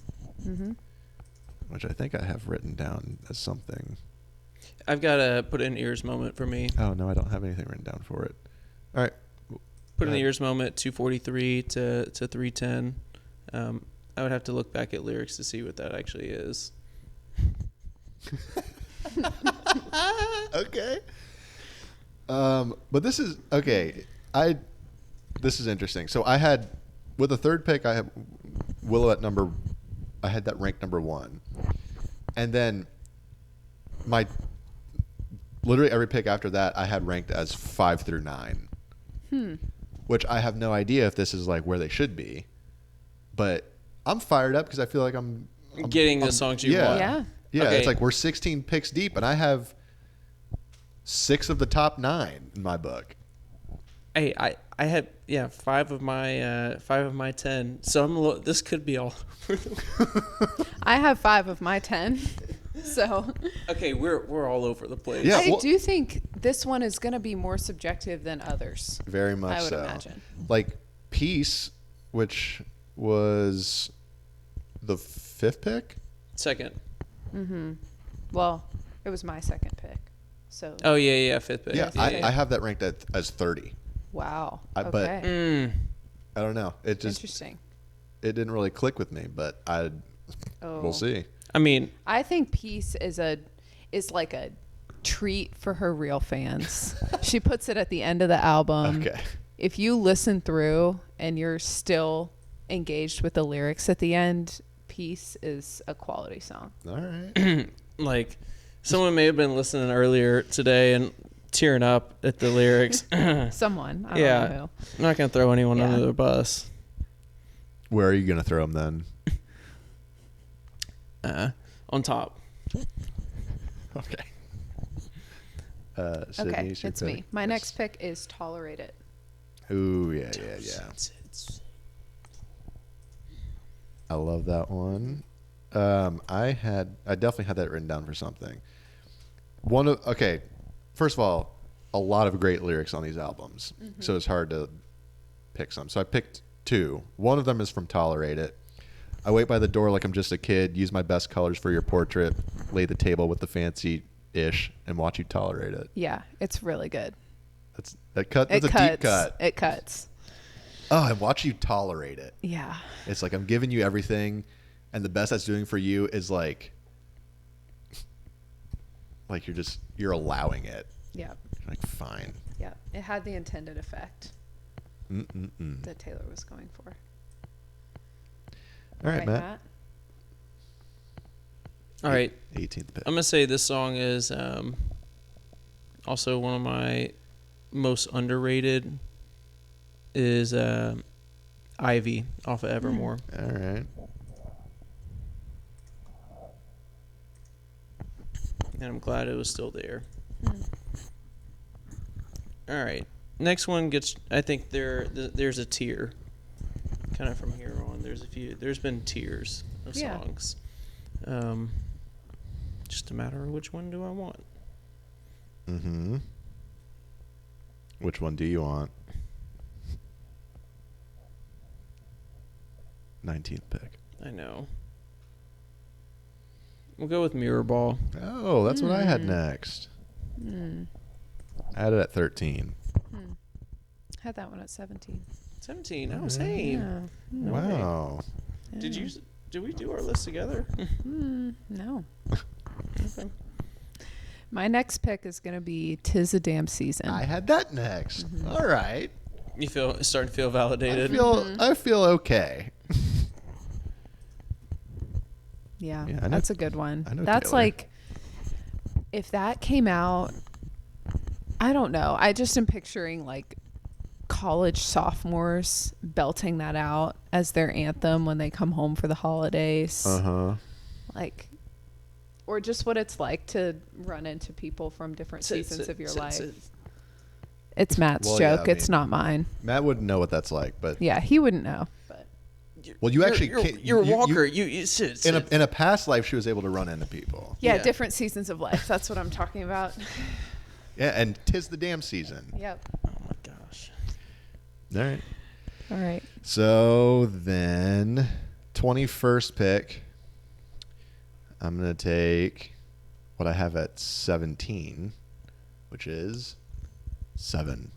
which I think I have written down as something. I've got to put in ears moment for me. Oh, no, I don't have anything written down for it. All right. Put in the ears moment 243 to 310. I would have to look back at lyrics to see what that actually is. Okay. But this is okay. This is interesting. So I had with the third pick, I have Willow at number. I had that ranked number 1, and then my literally every pick after that I had ranked as 5 through 9. Which I have no idea if this is like where they should be, but I'm fired up because I feel like I'm getting the songs you want. Yeah. Okay. It's like we're 16 picks deep, and I have 6 of the top 9 in my book. Hey, I had 5 of my 10. So this could be all. I have 5 of my 10. So Okay, we're all over the place. Yeah, I do think this one is going to be more subjective than others. Very much I would so. imagine. Like Peace, which was the 5th pick. Second. Well, it was my second pick. So Oh yeah, 5th pick. Yeah, I have that ranked as 30. wow. But- Okay. I don't know. It just Interesting. it didn't really click with me, but we'll see. I mean, I think Peace is like a treat for her real fans. She puts it at the end of the album. Okay. If you listen through and you're still engaged with the lyrics at the end, Peace is a quality song. All right. like someone may have been listening earlier today and tearing up at the lyrics. Someone. I don't Yeah. know I'm not gonna throw anyone Yeah. under the bus. Where are you gonna throw them then? On top. Okay. who. Cydney, Okay, is your it's pick? me. My next pick is Tolerate It. Ooh, yeah. I love that one. I definitely had that written down for something. First of all, a lot of great lyrics on these albums, so it's hard to pick some. So I picked 2. One of them is from Tolerate It. I wait by the door like I'm just a kid, use my best colors for your portrait, lay the table with the fancy-ish, and watch you tolerate it. Yeah, it's really good. That's a deep cut. It cuts. Oh, and watch you tolerate it. Yeah. It's like I'm giving you everything, and the best that's doing for you is like you're allowing it. Yeah. Like fine. Yeah. It had the intended effect that Taylor was going for. All right, Matt. All right. 18th pick. I'm gonna say this song is also one of my most underrated. Is Ivy off of Evermore. All right. And I'm glad it was still there. All right. Next one gets. I think there's a tier. Kind of from here on, there's been tiers of Yeah. songs. Just a matter of which one do I want. Mm-hmm. Which one do you want? 19th pick. I know. We'll go with Mirror Ball. Oh, that's what I had next. I had it at 13. Had that one at 17. 17. Oh, same. Yeah. No way. Wow. Did we do our list together? No. Okay. My next pick is going to be 'Tis a Damn Season. I had that next. All right. You starting to feel validated? I feel okay. Yeah, Yeah, I know- that's a good one. I know That's Taylor. like, if that came out, I don't know. I just am picturing like college sophomores belting that out as their anthem when they come home for the holidays. Uh-huh. Like, or just what it's like to run into people from different seasons of your life. It's Matt's Well, yeah, joke. I It's mean- not mine. Matt wouldn't know what that's like, but Yeah, he wouldn't know. But well, you actually can't- You're a you- walker. You sit. in a past life, she was able to run into people. yeah, Yeah. different seasons of life. That's what I'm talking about. Yeah, and 'tis the damn season. Yep. Oh my gosh. All right. All right. So then, 21st pick, I'm going to take what I have at 17, which is 7.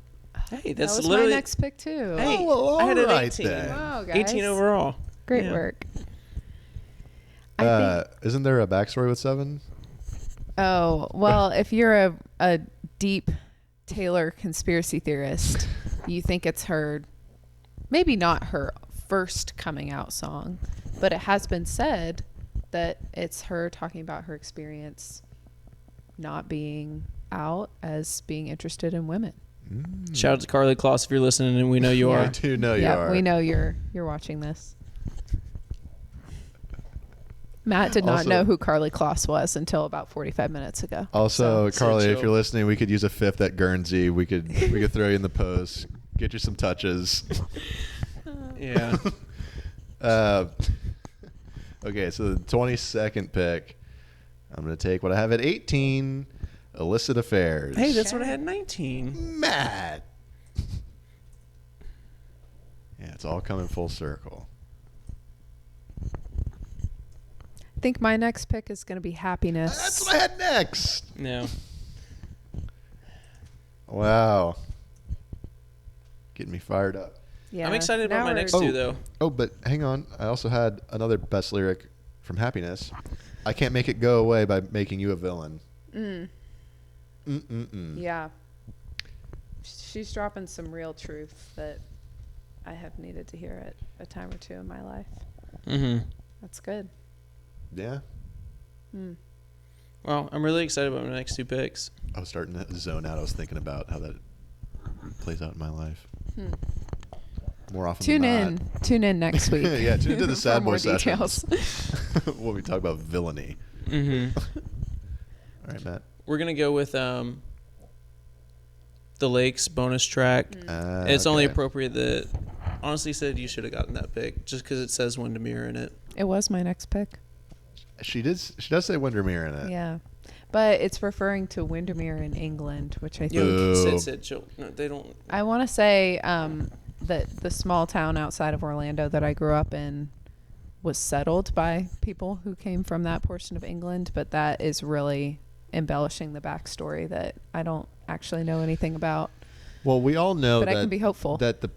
Hey, That that's was literally my next pick too. Hey, Oh, well, I had an alright 18. then. Wow, guys. 18 overall. Great Yeah. work. I think Isn't there a backstory with 7? Oh, well, if you're a deep Taylor conspiracy theorist, you think it's her, maybe not her first coming out song, but it has been said that it's her talking about her experience not being out as being interested in women. Shout out to Carly Kloss if you're listening, and we know you I are. do know you are. We know you're watching this. Matt did not know who Carly Kloss was until about 45 minutes ago. Also, Carly, So if you're listening, we could use a fifth at Guernsey. We could throw you in the post, get you some touches. Yeah. Okay, so the 22nd pick, I'm going to take what I have at 18, Illicit Affairs. Hey, that's what I had 19. Matt. Yeah, it's all coming full circle. I think my next pick is going to be Happiness. That's what I had next. No. Wow. Getting me fired up. Yeah. I'm excited about now my we're- next two, though. Oh, but hang on. I also had another best lyric from Happiness. I can't make it go away by making you a villain. Yeah. She's dropping some real truth that I have needed to hear at a time or two in my life. Mm-hmm. That's good. Yeah. Well, I'm really excited about my next two picks. I was starting to zone out. I was thinking about how that plays out in my life. More often Tune than in. Tune in next week. Yeah, tune into the for Sad Boy more Sessions. details. When we talk about villainy. Mm-hmm. All right, Matt. We're going to go with The Lakes bonus track. It's only Okay. appropriate that, honestly, said you should have gotten that pick just because it says Windermere in it. It was my next pick. She does say Windermere in it. Yeah. But it's referring to Windermere in England, which I think... Boo. Sid, chill. No, they don't. I want to say that the small town outside of Orlando that I grew up in was settled by people who came from that portion of England, but that is really embellishing the backstory that I don't actually know anything about. Well, we all know But that I can be hopeful. That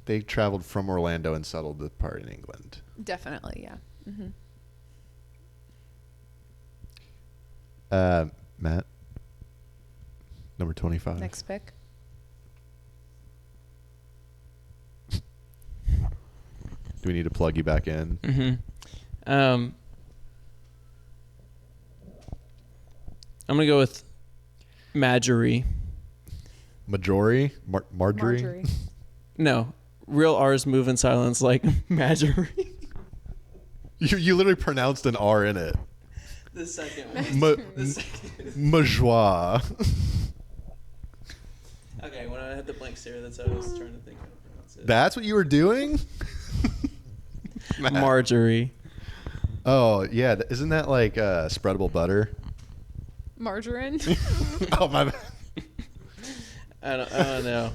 they traveled from Orlando and settled the part in England. Definitely, yeah. Mm-hmm. Matt, number 25. Next pick. Do we need to plug you back in? Mm-hmm. I'm going to go with Marjorie. Marjorie? Marjorie? No. Real R's move in silence like Marjorie. You literally pronounced an R in it. The second one. Majoie. Okay, when I had the blank stare, that's how I was trying to think how to pronounce it. That's what you were doing? Matt. Marjorie. Oh, yeah. Isn't that like spreadable butter? Margarine. Oh, my bad. I don't know.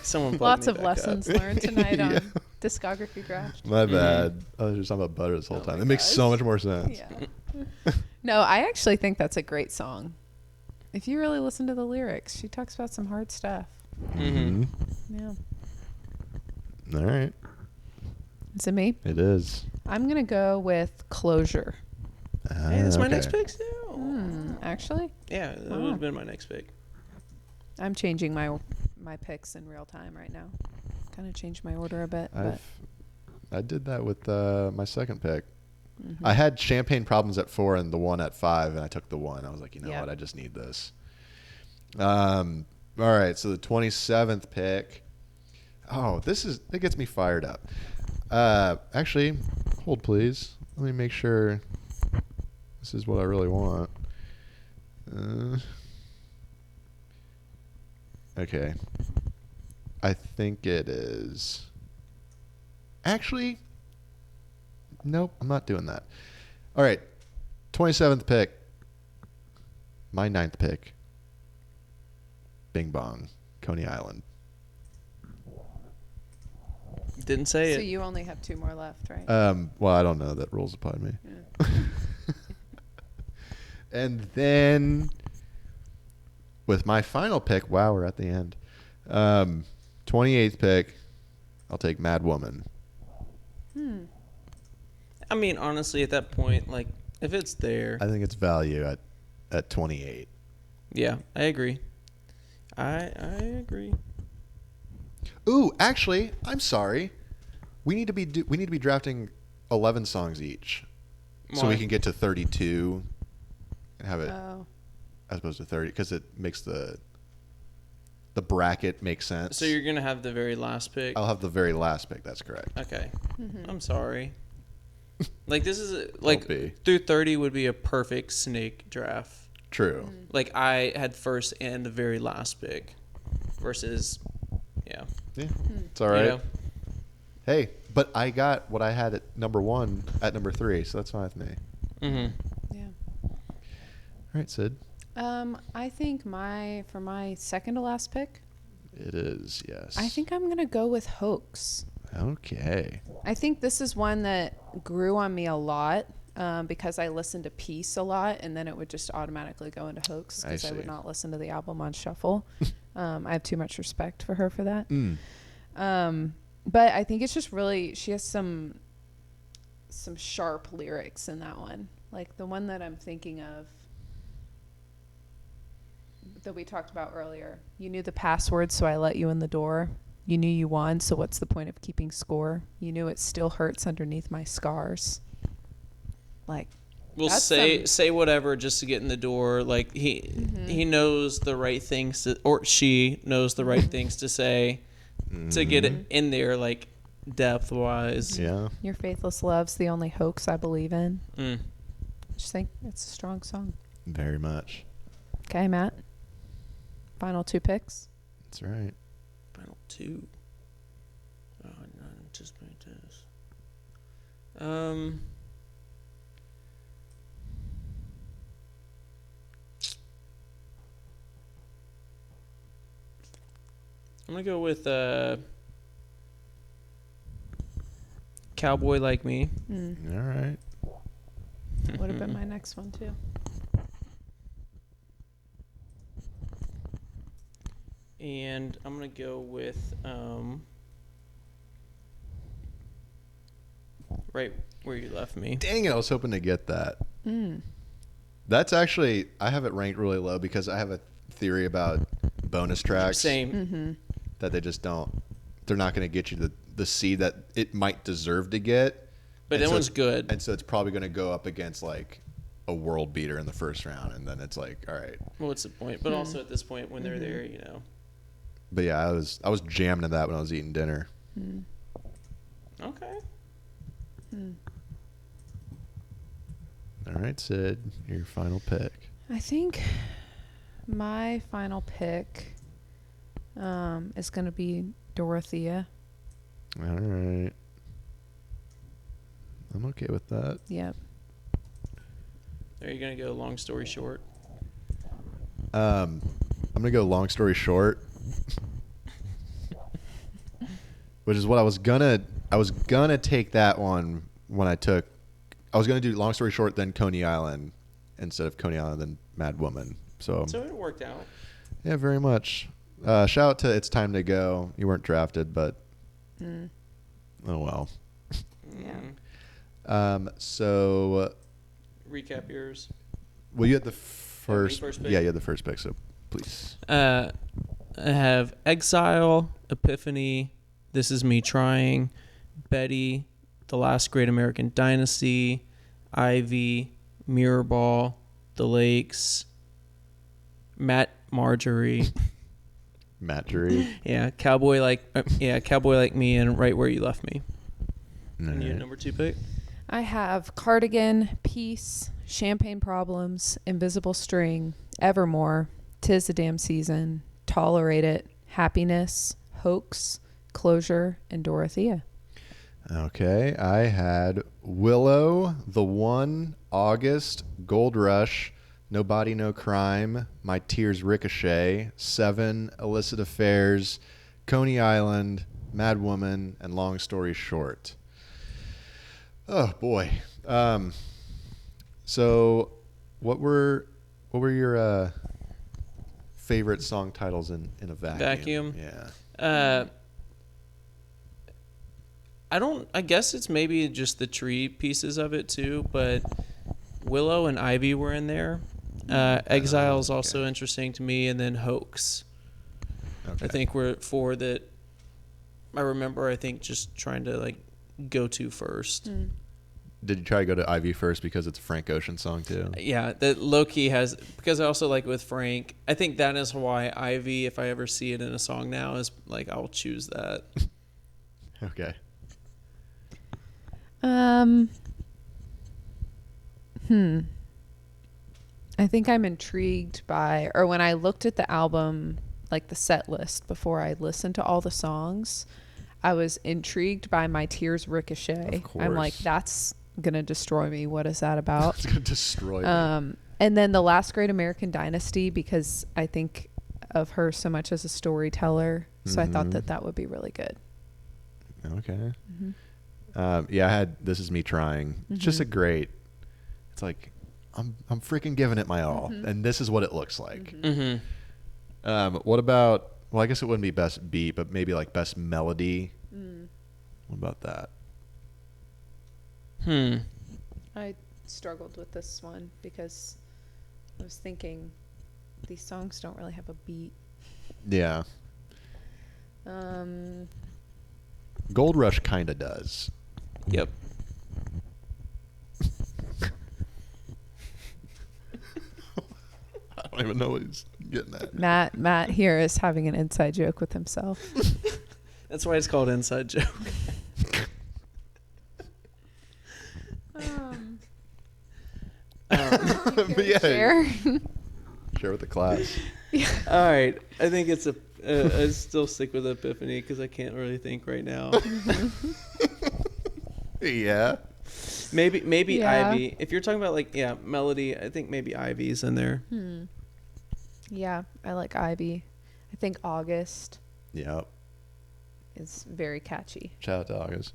Someone plugged Lots me of back lessons up. learned tonight Yeah. on Discography Draft. My bad. I was just talking about butter this whole time. my It makes so gosh. much more sense. Yeah. No, I actually think that's a great song. If you really listen to the lyrics, she talks about some hard stuff. Mm-hmm. Yeah. All right. Is it me? It is. I'm going to go with Closure. Hey, that's my Okay. next pick too. Actually, Yeah, that Wow. would have been my next pick. I'm changing my picks in real time right now. Kind of changed my order a bit. But I did that with my second pick. mm-hmm. I had Champagne Problems at 4 and the 1 at 5, and I took the 1. I was like, you know Yeah. what? I just need this. All right, so the 27th pick. Oh, it gets me fired up. Actually, hold please. Let me make sure this is what I really want. Okay. I think it is. Actually, nope, I'm not doing that. All right, 27th pick. My 9th pick. Bing Bong, Coney Island. Didn't say so it. you only have 2 more left, right? Well, I don't know. That rules upon me. Yeah. And then with my final pick, wow, we're at the end. 28th pick, I'll take Mad Woman. I mean, honestly, at that point, like, If it's there. I think it's value at 28. Yeah, I agree. I agree. Ooh, actually, I'm sorry. We need to be drafting 11 songs each, so we can get to 32 and have it as opposed to 30 because it makes the bracket make sense. So you're gonna have the very last pick. I'll have the very last pick. That's correct. Okay. I'm sorry. Like this is through 30 would be a perfect snake draft. True. Like I had first and the very last pick, versus, yeah. It's all right. You know? Hey, but I got what I had at number 1 at number 3, so that's fine with me. Yeah. All right, Sid. I think for my second to last pick, It is, yes. I think I'm gonna go with Hoax. Okay. I think this is one that grew on me a lot because I listened to Peace a lot, and then it would just automatically go into Hoax because I would not listen to the album on shuffle. I have too much respect for her for that. But I think it's just really, she has some sharp lyrics in that one. Like the one that I'm thinking of that we talked about earlier. You knew the password, so I let you in the door. You knew you won, so what's the point of keeping score? You knew it still hurts underneath my scars. Like, we'll say whatever just to get in the door. Like he knows the right things to, or she knows the right things to say to get it in there, like depth wise. Yeah. Your faithless love's the only hoax I believe in. Mm. Just think it's a strong song. Very much. Okay, Matt. Final 2 picks. That's right. Final 2. Oh, no, just my test. I'm gonna go with Cowboy Like Me. All right. Would have been my next one too. And I'm gonna go with Right Where You Left Me. Dang it, I was hoping to get that. That's actually, I have it ranked really low because I have a theory about bonus tracks. Same. That they just don't, they're not going to get you the seed that it might deserve to get. But that one's good. And so it's probably going to go up against like a world beater in the first round. And then it's like, all right. Well, what's the point? But also at this point when they're there, you know. But yeah, I was jammed to that when I was eating dinner. Okay. All right, Sid, your final pick. I think my final pick is going to be Dorothea. All right. I'm okay with that. Yep. Are you going to go long story short? I'm going to go long story short. Which is what I was gonna take that one when I was gonna do long story short, then Coney Island instead of Coney Island, then Mad Woman. So it worked out. Yeah, very much. Shout out to It's Time to Go. You weren't drafted, but oh well. Yeah. So recap yours. Well, you had the first pick? Yeah, you had the first pick, so please. I have Exile, Epiphany, This Is Me Trying, Betty, The Last Great American Dynasty, Ivy, Mirrorball, The Lakes, Marjorie. Yeah, Cowboy Like Me, and Right Where You Left Me. And your number 2 pick? I have Cardigan, Peace, Champagne Problems, Invisible String, Evermore, 'Tis the Damn Season, Tolerate It, Happiness, Hoax, Closure, and Dorothea. Okay, I had Willow, The One, August, Gold Rush, No Body, No Crime, My Tears Ricochet, 7, Illicit Affairs, Coney Island, Mad Woman, and Long Story Short. Oh boy. So what were your favorite song titles in a vacuum? Yeah. I guess it's maybe just the tree pieces of it too, but Willow and Ivy were in there. Exile is also interesting to me, and then Hoax. Okay. I think were 4 that I remember. I think just trying to like go to first. Did you try to go to Ivy first because it's a Frank Ocean song too? Yeah, that low key has, because I also like with Frank. I think that is why Ivy, if I ever see it in a song now, is like I'll choose that. Okay. I think I'm intrigued by, or when I looked at the album, like the set list before I listened to all the songs, I was intrigued by My Tears Ricochet. Of course. I'm like, that's gonna destroy me. What is that about? It's gonna destroy me. And then The Last Great American Dynasty, because I think of her so much as a storyteller. So I thought that would be really good. Okay. Yeah, I had This Is Me Trying. It's just a great. It's like I'm freaking giving it my all, and this is what it looks like. What about? Well, I guess it wouldn't be best beat, but maybe like best melody. What about that? I struggled with this one because I was thinking these songs don't really have a beat. Yeah. Gold Rush kind of does. Yep. I don't even know what he's getting at. Matt here is having an inside joke with himself. That's why it's called Inside Joke. But yeah, Share. share with the class. All right, I think it's I still stick with Epiphany because I can't really think right now. Yeah. Maybe Yeah. Ivy. If you're talking about like melody, I think maybe Ivy's in there. Yeah, I like Ivy. I think August Yep. is very catchy. Shout out to August.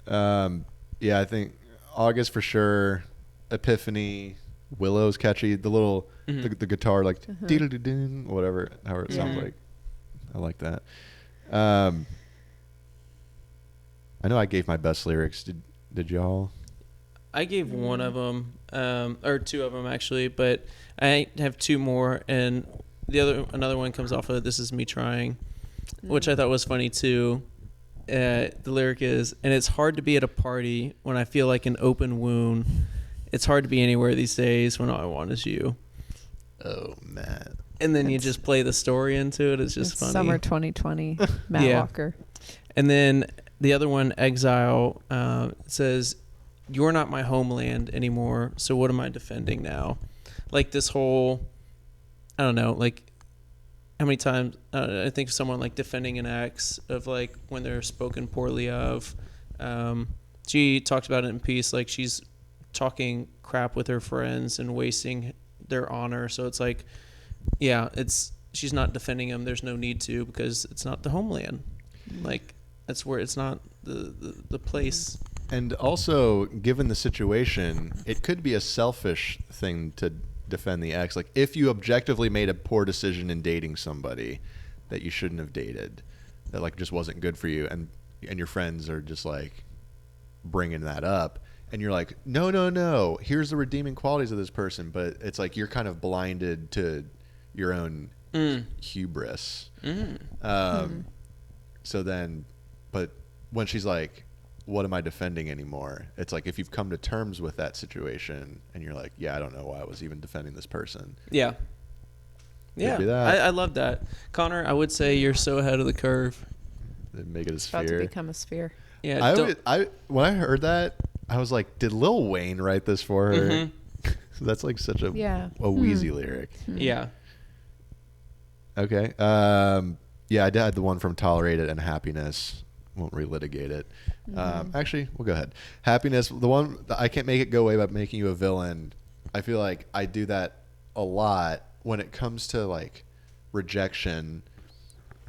Yeah. Yeah, I think August for sure. Epiphany, Willow's catchy. The little the guitar like dee-doo-doo-doo, whatever, however it sounds like. I like that. I know I gave my best lyrics. Did y'all? I gave one of them, or 2 of them actually, but I have 2 more, and another one comes off of This Is Me Trying, which I thought was funny too. The lyric is, and it's hard to be at a party when I feel like an open wound. It's hard to be anywhere these days when all I want is you. Oh man. And then you just play the story into it. It's just funny. Summer 2020, Matt Walker. And then the other one, Exile, says, "You're not my homeland anymore, so what am I defending now?" Like this whole, I don't know, like how many times I think someone like defending an ex of like when they're spoken poorly of. She talked about it in Peace, like she's talking crap with her friends and wasting their honor. So it's like, she's not defending him. There's no need to, because it's not the homeland. Like that's where it's not the place. And also, given the situation, it could be a selfish thing to defend the ex. Like, if you objectively made a poor decision in dating somebody that you shouldn't have dated, that like just wasn't good for you, and your friends are just like bringing that up, and you're like, no, here's the redeeming qualities of this person, but it's like you're kind of blinded to your own hubris. So then, but when she's like, what am I defending anymore? It's like if you've come to terms with that situation and you're like, I don't know why I was even defending this person. Yeah. Could be that. I love that. Connor, I would say you're so ahead of the curve. They make it a It's about to sphere. become a sphere. Yeah. When I heard that, I was like, did Lil Wayne write this for her? That's like such a Wheezy lyric. Yeah. Okay. Yeah, I did the one from Tolerated and Happiness. Won't relitigate it. Actually, we'll go ahead. Happiness, the one I can't make it go away by making you a villain. I feel like I do that a lot when it comes to like rejection.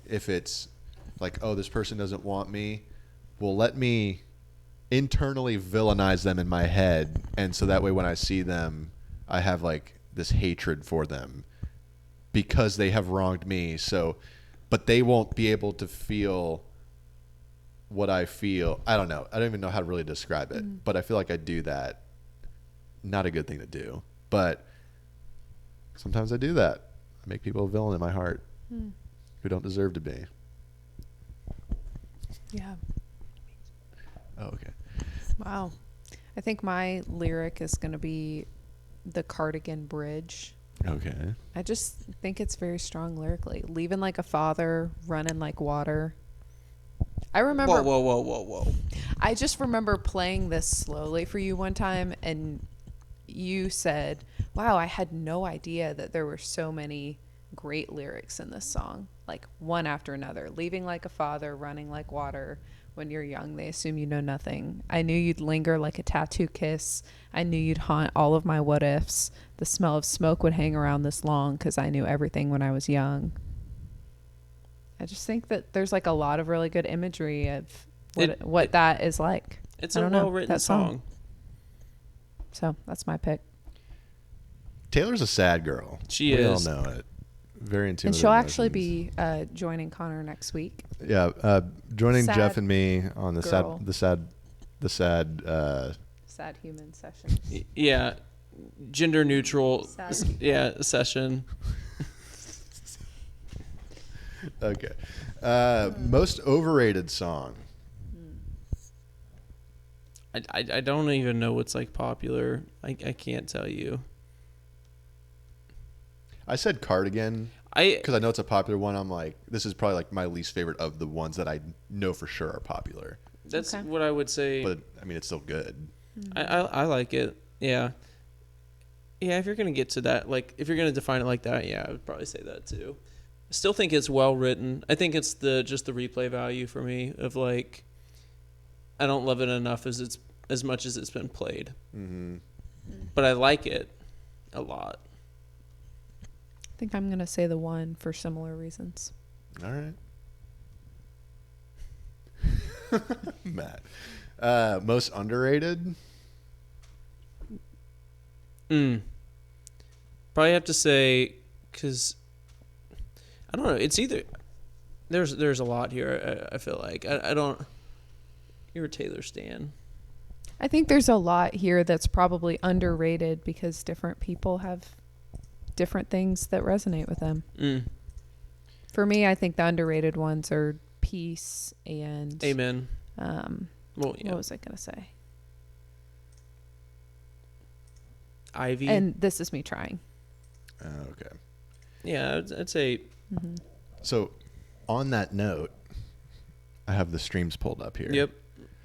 If it's like, oh, this person doesn't want me, well, let me internally villainize them in my head, and so that way when I see them, I have like this hatred for them because they have wronged me. So, but they won't be able to feel what I feel. I don't know. I don't even know how to really describe it, but I feel like I do that not a good thing to do. But sometimes I do that. I make people a villain in my heart who don't deserve to be. Yeah. Oh, okay. Wow. I think my lyric is going to be the Cardigan Bridge. Okay. I just think it's very strong lyrically. Leaving like a father, running like water. I remember. Whoa. I just remember playing this slowly for you one time, and you said, "Wow, I had no idea that there were so many great lyrics in this song. Like one after another. Leaving like a father, running like water. When you're young, they assume you know nothing. I knew you'd linger like a tattoo kiss. I knew you'd haunt all of my what ifs. The smell of smoke would hang around this long because I knew everything when I was young." I just think that there's like a lot of really good imagery of what that is like. It's I a don't know, well-written that song. So that's my pick. Taylor's a sad girl. She we is. all know it. Very in tune And with she'll her actually emotions. be joining Connor next week. Yeah, joining Sad Jeff and me on the girl. sad Sad human session. Yeah, gender neutral. Sad. Session. Okay. Most overrated song. I don't even know what's like popular. I can't tell you. I said Cardigan because I know it's a popular one. I'm like, this is probably like my least favorite of the ones that I know for sure are popular. That's Okay. what I would say. But I mean, it's still good. I like it. Yeah. Yeah, if you're gonna get to that, like if you're gonna define it like that, yeah, I would probably say that too. I still think it's well written. I think it's just the replay value for me of like, I don't love it enough as much as it's been played. Mm-hmm. But I like it a lot. I think I'm going to say the one for similar reasons. All right. Matt. Most underrated? Probably have to say, because I don't know. It's either there's a lot here. I feel like I don't. You're a Taylor stan. I think there's a lot here that's probably underrated because different people have different things that resonate with them. For me, I think the underrated ones are Peace and Amen. Well, yeah. What was I gonna say? Ivy. And This Is Me Trying. Okay. Yeah, I'd say. Mm-hmm. So, on that note, I have the streams pulled up here. Yep.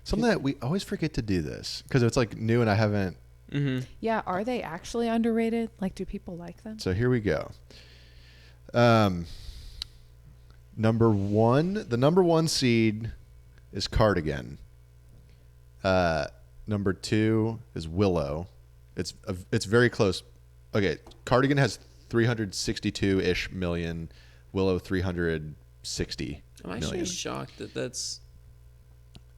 Something that we always forget to do this because it's like new and I haven't. Mm-hmm. Yeah, are they actually underrated? Like, do people like them? So here we go. Number one, the number one seed is Cardigan. Number two is Willow. It's very close. Okay, Cardigan has 362-ish million. Willow 360 I'm actually million. shocked that that's.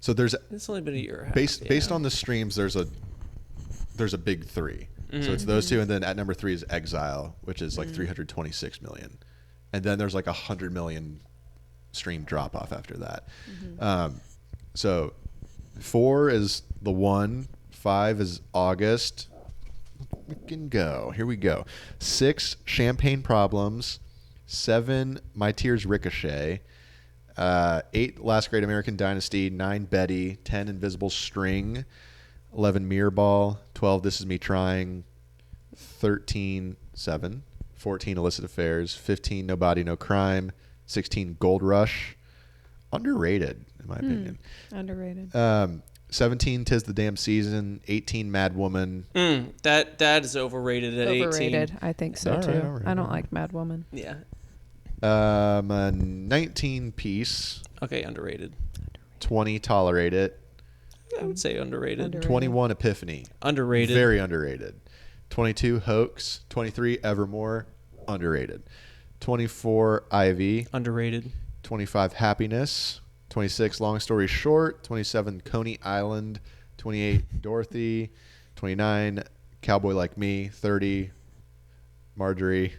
So It's only been a year. Based on the streams, there's a big three. So it's those two, and then at number 3 is Exile, which is like 326 million, and then there's like 100 million stream drop off after that. So 4 is the one, 5 is August. We can go. Here we go. 6 Champagne Problems, 7 My Tears Ricochet, 8 Last Great American Dynasty, 9 Betty, 10 Invisible String, 11 Mirror Ball, 12 This Is Me Trying, 13 7, 14 Illicit Affairs, 15 Nobody No Crime, 16 Gold Rush, underrated in my opinion. Underrated. 17 Tis the Damn Season, 18 Mad Woman. That is overrated at 18. Overrated. I think so too. All right. I don't like Mad Woman. Yeah. 19 Peace, Okay, underrated. 20 Tolerate It, I would say underrated. 21 Epiphany, Underrated. very underrated. 22 Hoax, 23 Evermore, underrated. 24 Ivy, Underrated. 25 Happiness, 26 Long Story Short, 27 Coney Island, 28 Dorothy, 29 Cowboy Like Me, 30 Marjorie,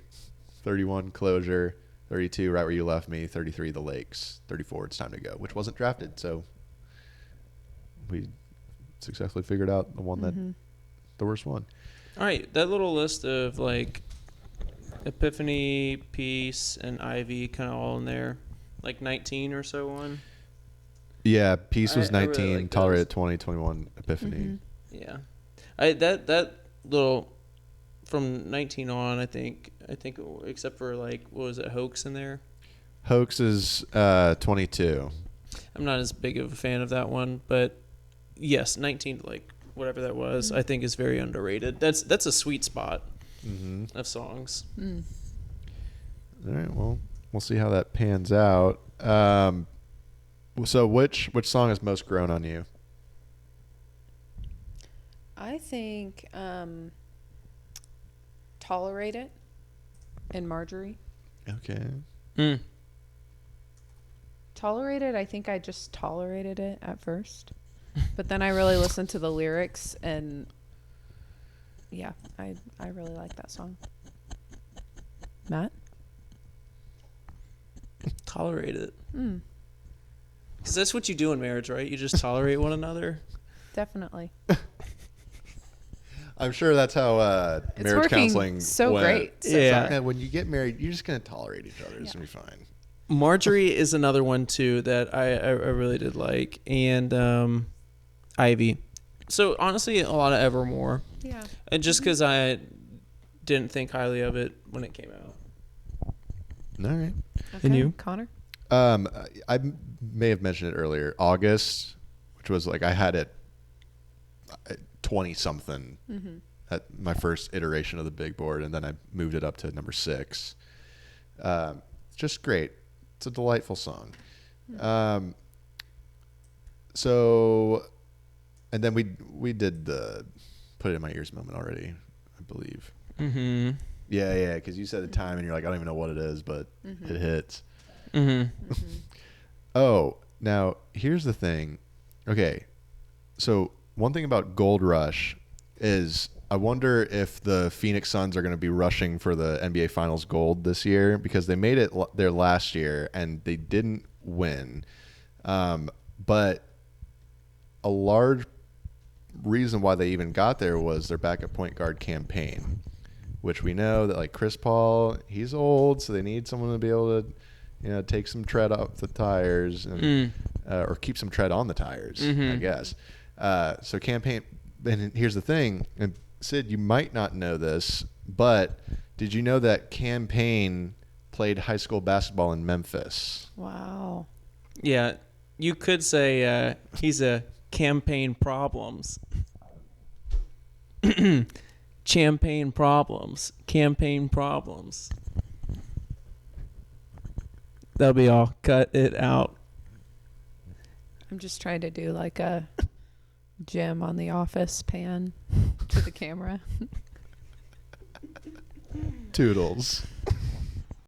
31 Closure, 32 Right Where You Left Me, 33 The Lakes, 34 It's Time to Go, which wasn't drafted, so we successfully figured out the one that the worst one. All right, that little list of like Epiphany, Peace, and Ivy kind of all in there, like 19 or so on. Yeah, Peace was I really 19, like Tolerated those. 20, 21, Epiphany. Mm-hmm. Yeah, that little from 19 on, I think except for like what was it, Hoax in there. Hoax is 22. I'm not as big of a fan of that one, but yes, 19 like whatever that was, I think is very underrated. That's a sweet spot of songs. Mm. All right, well, we'll see how that pans out. So which song has most grown on you? I think Tolerate It and Marjorie. Okay. Mm. Tolerate It, I think I just tolerated it at first. But then I really listened to the lyrics and yeah, I really like that song. Matt? Tolerate it. Mm, Because that's what you do in marriage, right? You just tolerate one another. definitely. I'm sure that's how It's marriage working counseling so went. great. So Yeah. far. When you get married, you're just going to tolerate each other. It's going to be fine. Marjorie is another one too that I really did like, and Ivy. So honestly, a lot of Evermore, Yeah. and just because I didn't think highly of it when it came out. All right. Okay. And you? Connor? I may have mentioned it earlier. August, which was like I had it 20-something at my first iteration of the big board, and then I moved it up to number 6. It's just great. It's a delightful song. So, and then we did the Put It in My Ears moment already, I believe. Mm-hmm. Yeah, because you said the time, and you're like, I don't even know what it is, but it hits. Mm-hmm. Oh, now here's the thing. Okay, so one thing about Gold Rush is I wonder if the Phoenix Suns are going to be rushing for the NBA Finals gold this year, because they made it there last year and they didn't win. But a large reason why they even got there was their backup point guard campaign, which we know that like Chris Paul, he's old, so they need someone to be able to, take some tread off the tires and or keep some tread on the tires, I guess. So campaign, and here's the thing, and Sid, you might not know this, but did you know that Campaign played high school basketball in Memphis? Wow. Yeah, you could say he's a campaign problems. Campaign problems. That'll be all. Cut it out. I'm just trying to do like a Jim on The Office pan to the camera. Toodles.